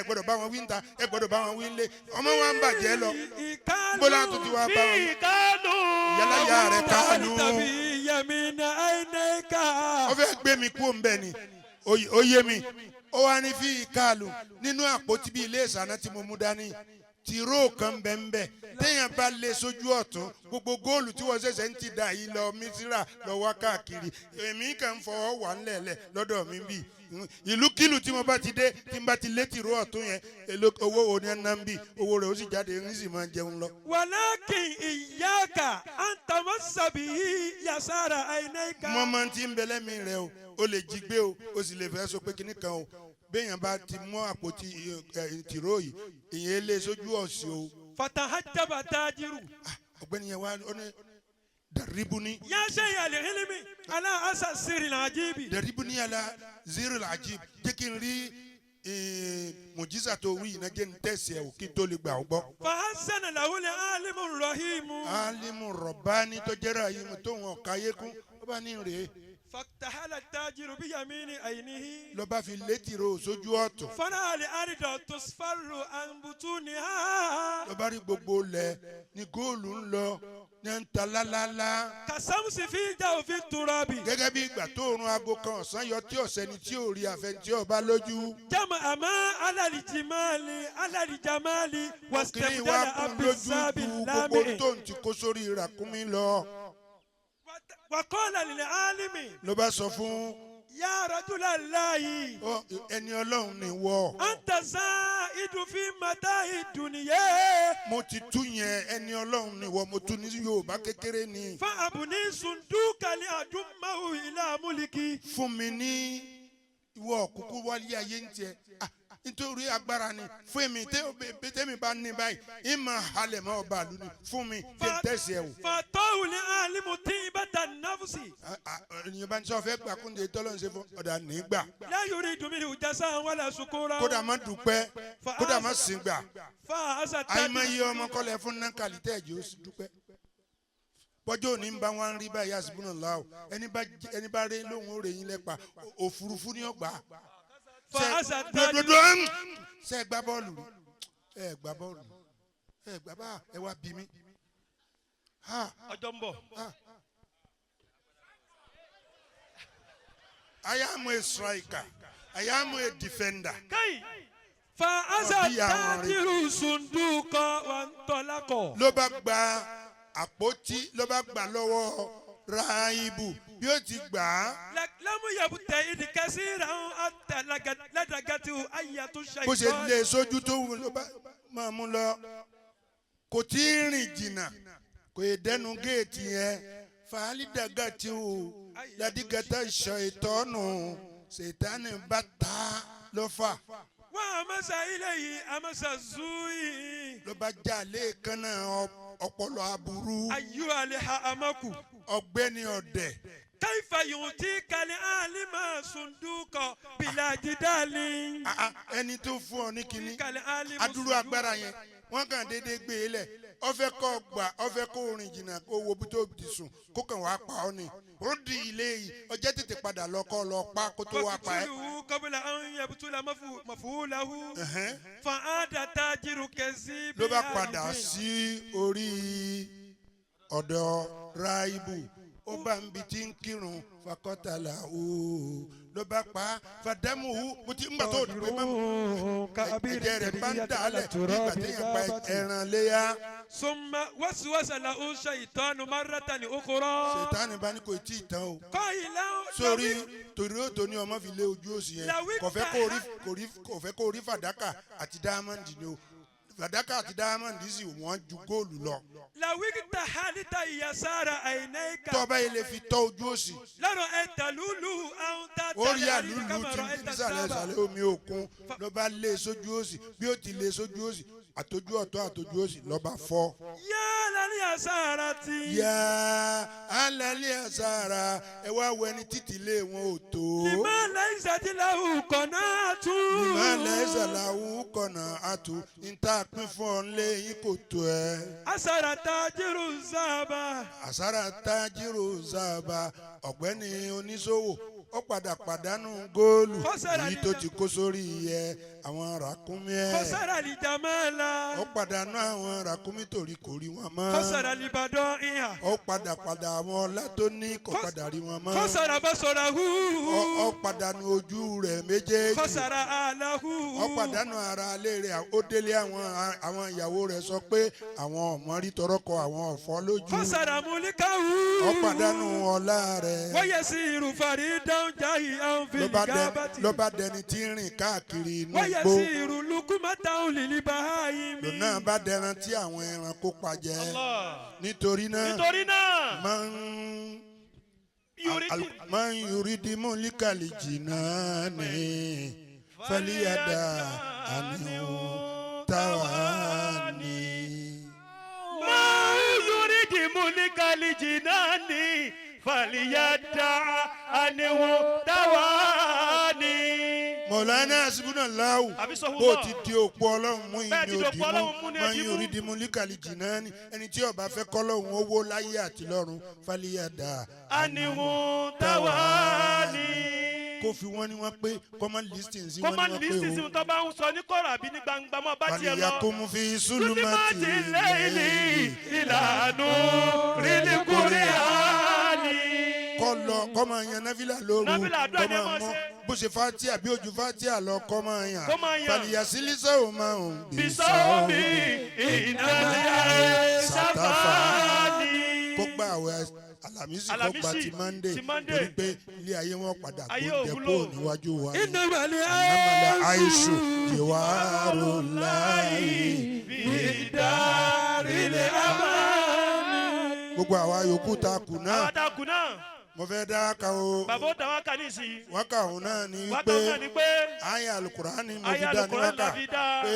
Speaker 2: gbọ́dọ̀ bá wọn wí ń ta gbọ́dọ̀ bá wọn wí ń lé ọmọ wa ń bàjẹ́ lọ bọ́lá tó ti wá bá wọn yálà yà rẹ̀ káàlù ó fẹ́ gbé mi kú òun bẹ́ẹ̀ ni ó yé mi ó wá ní fi káàlù nínú àpótí bíi ilé ìsáná tí mo mú dání tìró kan bẹ́ẹ̀ téèyàn bá lé sójú ọ̀tún gbogbo góòlù tí wọ́n ṣẹ̀ṣẹ̀ ń ti dà yìí lọ mísírà lọ wá káàkiri èmi kàn ń fọwọ́ wà ńlẹ̀ẹ́lẹ̀ lọ́dọ̀ mi bì ìlúkìlù tí mo bá ti dé tí n bá ti lé tìró ọ̀tún yẹn owó wo ni ẹ ná ń bì owó rẹ̀ ó sì jáde ń sì máa jẹun lọ.
Speaker 4: walakin iyyaka an tamassa bihi yasara aynayka.
Speaker 2: mo máa ti ń bẹ lẹ́mìí rẹ o lè jí gbé o sì lè fẹ́ sọ pé kinní kan o béèyàn bá ti mú àpótí tìró yìí ìyẹn lé sójú ọ̀sìn o.
Speaker 4: fatahajjaba tajiru.
Speaker 2: ọ̀gbẹ́ni yẹn wá ó ní daribuni.
Speaker 4: ya shay'al ilmi ala asa siril ajibi.
Speaker 2: daribuni ala ziril ajib jẹ́ kí n rí mùjísà tó wí iná jẹ́ n tẹ̀sí ẹ̀ o kí n tó lè gbà ọ́ gbọ́.
Speaker 4: fa hasana lahu alimu rahimu.
Speaker 2: alimu rọ̀bání tó jẹ́rọ yìí tó wọn káyé kún ó bá ní rèé.
Speaker 4: faktahala tajiru bi yamini aynihi.
Speaker 2: ló bá fi létí ro sójú ọ̀tún.
Speaker 4: fana ali arida tusfaru an butuniha.
Speaker 2: ló bá rí gbogbo lẹ̀ ní góòlù ń lọ ní ń ta lálálá.
Speaker 4: kasamusi fi jawfi turabi.
Speaker 2: gẹ́gẹ́ bí ìgbà tó oorun aago kan ọ̀sán yọ tí ọ̀sẹ̀ ni tí ò rí àfẹ́ tí ò bá lójú.
Speaker 4: jama ama alalijamali
Speaker 2: ọkùnrin wa
Speaker 4: wastabdala
Speaker 2: kún lójú
Speaker 4: abisabi
Speaker 2: ju gbogbo
Speaker 4: lami.
Speaker 2: tó ń ti kó sórí ràkúnmí lọ.
Speaker 4: wakola lil alimi.
Speaker 2: ló bá sọ fún
Speaker 4: ya rajulallahi.
Speaker 2: ẹni ọlọ́run ni wọ́.
Speaker 4: anta zaidu fi mata'i dunya.
Speaker 2: mo ti tú yẹn ẹni ọlọ́run ni wọ́ mo tú ní Yorùbá kékeré ni.
Speaker 4: fa abuni sunduka li adummahu ila muliki.
Speaker 2: fún mi ní ìwọ kúkú wálé ayé ń tiẹ̀ nítorí agbára ni fún mi tẹ́mi bá ní báyìí ìmọ̀ halẹ̀ mọ́ ọba àlù ni fún mi tẹ́ tẹ̀sí ẹ̀ o.
Speaker 4: fatahu li alimu tibata nafsi.
Speaker 2: ènìyàn bá ń sọ fẹ́ gbà kúndé tọ́lọ́ ń ṣe fún ọ̀dà nígbà.
Speaker 4: la yuridu minhu jazaan wala shukura.
Speaker 2: kódà má dúpẹ́ kódà má sìn gbà.
Speaker 4: fa asa
Speaker 2: àìmọye ọmọ kọlẹ̀ fún nákàlí tẹ́ ẹ̀jẹ̀ ó sì dúpẹ́. bọ́jọ́ òní ń bá wọn rí báyìí Hasbunallah ẹni bá rí lóhùn ó rè yín lẹ́pa òfurufú ní ọgbà. ṣe gbá bọ́ọ̀lù ẹ gbá bọ́ọ̀lù ẹ gbá bá ẹ wá bí mi.
Speaker 4: ọjọ́ ń bọ̀.
Speaker 2: I am a striker. I am a defender.
Speaker 4: Kai. Fa asa tajiru sunduka wa ntolako.
Speaker 2: ló bá gba àpótí ló bá gbà lọ́wọ́ ráìbù bí ó ti gbà á.
Speaker 4: lámú yẹ̀bù tẹ̀ ìdí kẹsí ìràwọ̀n àtàlágàtì ayàtú ṣàìtọ́.
Speaker 2: bó ṣe lé sójú tó wù ló bá máa mú lọ kò tí ì rìn jìnnà kò ì dẹnu géètì yẹn fàálídàgàtì ò ládìgàtà ṣàìtọ́nù ṣètánì bá ta lọ́fà.
Speaker 4: wọ́n àmọ́sà ilé yìí àmọ́sà zúì.
Speaker 2: ló bá já lẹ́ẹ̀kanná ọpọlọ aburú.
Speaker 4: ayú alẹ́ ha amaku.
Speaker 2: ọ̀gbẹ́ni ọ̀dẹ̀.
Speaker 4: kaifa yu'tika al-alima sunduka bila jidali.
Speaker 2: ẹni tó fún ọ ní kinní adúrú agbára yẹn wọ́n kàn déédéé gbé e lẹ̀ ọfẹ́ kọ́ gbà ọfẹ́ kó rìn jìnnà kó wo bí tó ti sùn kó kàn wá pa ọ́ ni ó di ilé yìí ọjọ́ tètè padà lọ kọ́ lọ pa kó tó wá pa ẹ́.
Speaker 4: kọ́bùtùlù kọ́bùlà àwọn yabutula mafulahu fa'ada tajiru kẹsí.
Speaker 2: ló bá padà sí orí ọ̀dọ̀ ráìbù ó bá ń bi tí ń kírun fakọ́tàlà ooo ló bá pa fàdámùhù mo ti ń gbà tó dùn pé ẹ̀jẹ̀ rẹ̀ bá ń dàálẹ̀ nígbà tí yẹn pa ẹran léyà.
Speaker 4: summa wasiwasa lahu shaytanu marratan ukhra.
Speaker 2: ṣètánì bá ní kò tí ì tán o.
Speaker 4: kọ́ ìlà
Speaker 2: sórí torí ó tó ní ọmọ fi lé ojú òsì yẹn kò fẹ́ kó rí fàdákà àti dáhámọ́ndì ni o fàdákà àti dáhámọ́ndì sì wọ́n ju góòlù lọ.
Speaker 4: làwíkítà hálítà ìyàsára àìnáìkà.
Speaker 2: tọ́ba yìí lè fi tọ́ ojú òsì.
Speaker 4: lọ́rọ̀ ẹ̀ta lúlù àwọn tá a
Speaker 2: ó rí àlùlù tí nísàlẹ̀ omi òkun ló bá lé sójú òsì bí ó ti lé sójú òsì àtọ́jú ọ̀tọ̀ àtọ́jú òsì ló bá fọ́.
Speaker 4: yálà ní àsára ti.
Speaker 2: yálà ní àsára ẹ wá wọ ẹni títí lé wọn ò tó.
Speaker 4: lìmọ̀ lẹ́sà tí làwọn kọ̀nà àtú.
Speaker 2: lìmọ̀ lẹ́sà làwọn kọ̀nà àtú níta pín fún ọ lé yín kò tó ẹ.
Speaker 4: àsára tajiru zaba.
Speaker 2: àsára tajiru zaba ọ̀gbẹ́ni oníṣòwò ó padà pàdánù góòlù èyí tó ti kó sórí ẹ àwọn ràkúnmí ẹ.
Speaker 4: kọ́sára lè jamala.
Speaker 2: ó pàdánù àwọn ràkúnmí torí kò rí wọn mọ́.
Speaker 4: kọ́sára lè bàdàn ìhà.
Speaker 2: ó padà àwọn ọlá tó ní kò padà rí wọn mọ́.
Speaker 4: kọ́sára bá sọ̀rọ̀ hu.
Speaker 2: ó pàdánù ojú rẹ̀ méjèèjì.
Speaker 4: kọ́sára alahu.
Speaker 2: ó pàdánù ara alẹ́ rẹ̀ ó délé àwọn ìyàwó rẹ̀ sọ pé àwọn ọmọ rí tọrọkọ àwọn ọ̀fọ́ lójú.
Speaker 4: kọ́sára múlíkàwù.
Speaker 2: ó pàdánù ọlá rẹ̀.
Speaker 4: wáyé sí irúfàrí dáhùn jáì àwọn fìlì gábàtì.
Speaker 2: ló bá dẹni tí ń rìn káàkiri inú
Speaker 4: wáyé
Speaker 2: igbó.
Speaker 4: sí irú lukumata òlìlí báyìí mi.
Speaker 2: lòun náà bá dẹran tí àwọn ẹranko pa jẹ. nítorí náà man yuridimu likali jinani faliyada anihu tawani.
Speaker 3: man yuridimu likali jinani faliyada anihu tawani.
Speaker 2: Mọ̀lánà Hasbunallah bó ti di òpó ọlọ́run mú ìní òdìmú máa ń yorí dimu líkàlì jìnnàní ẹni tí ó bá fẹ́ kọ́lọ́run owó láyé àti lọ́run fàlíyàdà
Speaker 3: anihu tawani.
Speaker 2: kó fi wọ́n ní wọ́n pé common listing sí wọ́n ní
Speaker 3: common
Speaker 2: wọ́n
Speaker 3: listing sí
Speaker 2: pé o.
Speaker 3: tó bá ń sọ ní kọ̀rọ̀ àbí ní gbangba mọ́ bá tiẹ̀ lọ.
Speaker 2: wàlíyàkùn fi sulumati
Speaker 3: lẹ́yìn ìlànà rìlíkùrì àní.
Speaker 2: kọ́ máa yan náfìlà lóru
Speaker 3: Náfìlà àdúrà
Speaker 2: kọ́
Speaker 3: ni ẹ
Speaker 2: máa
Speaker 3: máa
Speaker 2: mọ́
Speaker 3: ṣe.
Speaker 2: bó ṣe fatia bí ojú fatia lọ kọ́ máa yan
Speaker 3: Kọ́ máa yan.
Speaker 2: fàlíyàsílísẹ́ ò máa ń
Speaker 3: bisomi ìnáyà sáfàní.
Speaker 2: kó gbà àwẹ̀ alamisi kó gba ti mande torí pé ilé ayé wọn padà kó
Speaker 3: Ayé ò
Speaker 2: dẹ́pọ̀
Speaker 3: wúlò.
Speaker 2: níwájú wa.
Speaker 4: ìnàbàlẹ̀
Speaker 2: Anamala Aishu
Speaker 4: àìsù.
Speaker 2: Jiwaru Lai.
Speaker 3: ìdárílẹ̀ àmàlí.
Speaker 2: Gbogbo àwa yòókù ta kù
Speaker 3: àwọn
Speaker 2: náà
Speaker 3: àtàkùn náà
Speaker 2: mo fẹ́ dá ka o.
Speaker 3: bàbá ó dá wákà ní ìsìn.
Speaker 2: Wákà òun náà ni
Speaker 3: wákà náà ni
Speaker 2: wípé
Speaker 3: pé
Speaker 2: àyà alukurani mo fi
Speaker 3: àyà
Speaker 2: dá ní
Speaker 3: Al-Qur'an la
Speaker 2: wákà
Speaker 3: fi dá.
Speaker 2: pé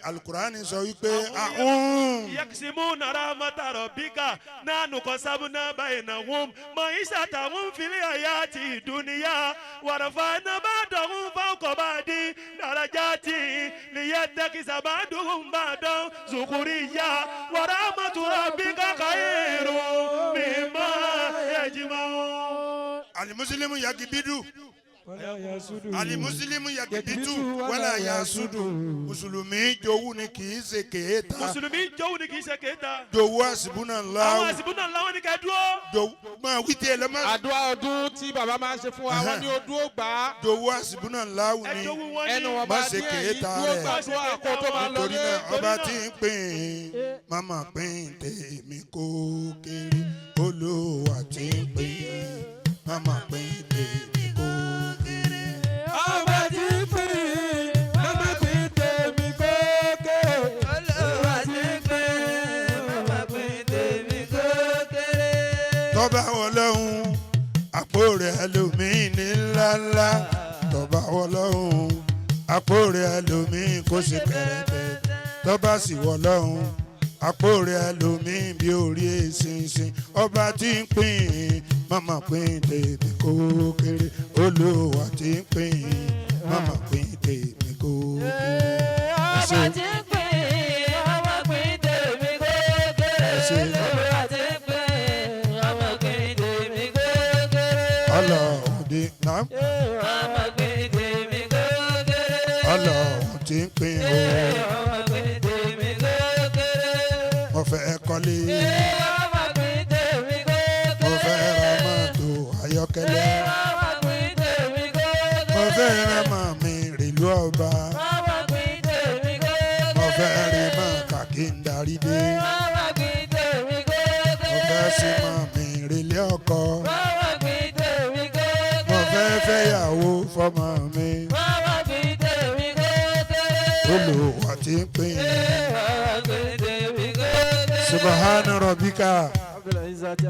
Speaker 2: alukurani sọ wípé ahun.
Speaker 3: yaksimuna rahmata rabbika nahnu qasamna bainahum ma'ishatahum fil hayati dunya wa rafa'na ba'dahum fawqa ba'din darajati liyattakhidha ba'duhum ba'dan sukhriya wa rahmatu rabbika khayrun mimma yajma'un.
Speaker 2: Alimusilimu yagibidu
Speaker 4: ولا يسود
Speaker 2: alimusilimu yakibitu wala yasudu mùsùlùmí jowú ni kì í ṣe kéèta
Speaker 3: mùsùlùmí jowú ni kì í ṣe kéèta.
Speaker 2: jowú Hasbunallah
Speaker 3: àwọn Hasbunallah wọn ni ká dúró.
Speaker 2: jowú máa wí tiẹ̀ lọ́mọ.
Speaker 4: àdúrà ọdún tí bàbá máa ń ṣe fún wa wọn ní ọdún ó gbà á.
Speaker 2: jowú Hasbunallah
Speaker 3: ẹ
Speaker 2: ni
Speaker 3: jowú wọn
Speaker 4: ẹnu
Speaker 3: ni.
Speaker 4: wọn
Speaker 2: má
Speaker 4: bá
Speaker 2: ṣe
Speaker 4: díẹ̀ yìí
Speaker 2: kéèta
Speaker 4: dúró
Speaker 2: rẹ̀
Speaker 4: gbàdúrà kó tó máa lọ
Speaker 2: torí
Speaker 4: lé.
Speaker 2: náà ọba tí ń pín mama pín tèmi kó kéré Olúwa tí ń pín mama pín tèmi kó kéré.
Speaker 4: ọba tí ń pín mama pín tèmi kó kéré. Olúwa tí ń pín mama pín tèmi kó kéré.
Speaker 2: tọ́ba Ọlọ́run àpò rẹ̀ lómìn ní ńláńlá tọ́ba Ọlọ́run àpò rẹ̀ lómìn kó ṣe kẹ̀rẹ̀bẹ̀ tọ́ba sì Ọlọ́run àpò rẹ̀ lómìn bí orí èsìnsìn ọba tí ń pín mama pín tèmi kó kéré Olúwa tí ń pín mama pín tèmi kó kéré.
Speaker 4: ọba tí ń pín mama pín tèmi kó kéré. Olúwa tí ń pín mama pín tèmi kó kéré.
Speaker 2: Ọlọ́run dé náà
Speaker 4: mama pín tèmi kó kéré.
Speaker 2: Ọlọ́run tí ń pín o
Speaker 4: mama pín tèmi kó kéré.
Speaker 2: mo fẹ́ kọ́lé
Speaker 4: mama pín tèmi kó kéré.
Speaker 2: mo fẹ́ ra mọ́tò ayọ́kẹ́lẹ́
Speaker 4: mama pín tèmi kó kéré.
Speaker 2: mo fẹ́ ra màmí rìlú ọba
Speaker 4: mama pín tèmi kó kéré.
Speaker 2: mo fẹ́ rí mọ́ kàkí ń darí dé
Speaker 4: mama pín tèmi kó kéré.
Speaker 2: mo fẹ́ sí màmí rìlé ọkọ
Speaker 4: mama pín tèmi kó kéré.
Speaker 2: mo fẹ́ fẹ́yàwó fọmọ mi
Speaker 4: mama pín tèmi kó kéré.
Speaker 2: Olúwa tí ń pín
Speaker 4: mama pín tèmi kó kéré.
Speaker 2: subahana rabbika.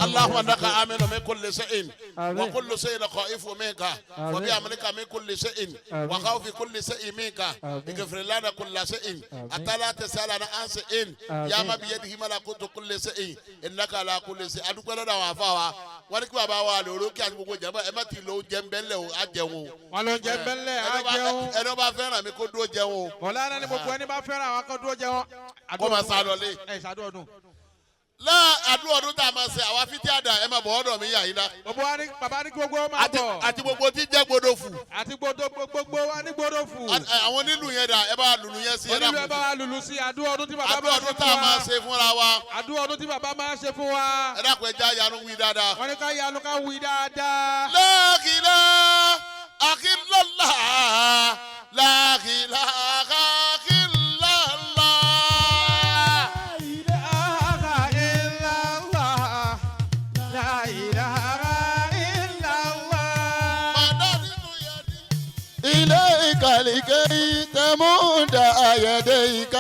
Speaker 1: اللهم انك امن من كل شيء وكل شيء خائف منك وبامرك من كل شيء وخوف كل شيء منك اغفر لنا كل شيء حتى لا تسالنا عن شيء يا ما بيده ملكوت كل شيء انك على كل شيء ادوك لنا وافا wọn kí bàbá wa lòrò kí àti gbogbo jẹmọ ẹ má ti lo jẹmbẹlẹ o á jẹun o.
Speaker 4: wọn ló jẹmbẹlẹ á jẹun.
Speaker 1: ẹni bá fẹ́ràn mi kó dúró jẹun o.
Speaker 4: mọ̀lára ni gbogbo ẹni bá fẹ́ràn àwọn kan dúró jẹun.
Speaker 1: kó máa sá lọ lé.
Speaker 4: ẹ ṣàdúrà ọdún.
Speaker 1: àdúrà ọdún tá a máa ṣe àwa fìtíyàdà ẹ máa bọ̀ ọ́dọ̀ mi yà yín dá.
Speaker 4: gbogbo wa ní bàbá ní gbogbo máa bọ̀.
Speaker 1: àti gbogbo tí jẹ́ Gbodofu.
Speaker 4: àti gbogbo wa ní Gbodofu.
Speaker 1: àwọn nílùú yẹn dà ẹ bá lùlù yẹn sí ẹ dàpọ̀.
Speaker 4: onílù ẹ bá wa lùlù sí àdúrà ọdún tí bàbá
Speaker 1: àdúrà ọdún tá a máa ṣe fúnra wa.
Speaker 4: àdúrà ọdún tí bàbá máa ṣe fún wa.
Speaker 1: ẹ dàpọ̀ ẹ já yanu wí dáadáa.
Speaker 4: wọ́n ní ká yanu ká wí dáadáa.
Speaker 1: La ilaha illallah, la ilaha illallah. إليك لكي تمد يديك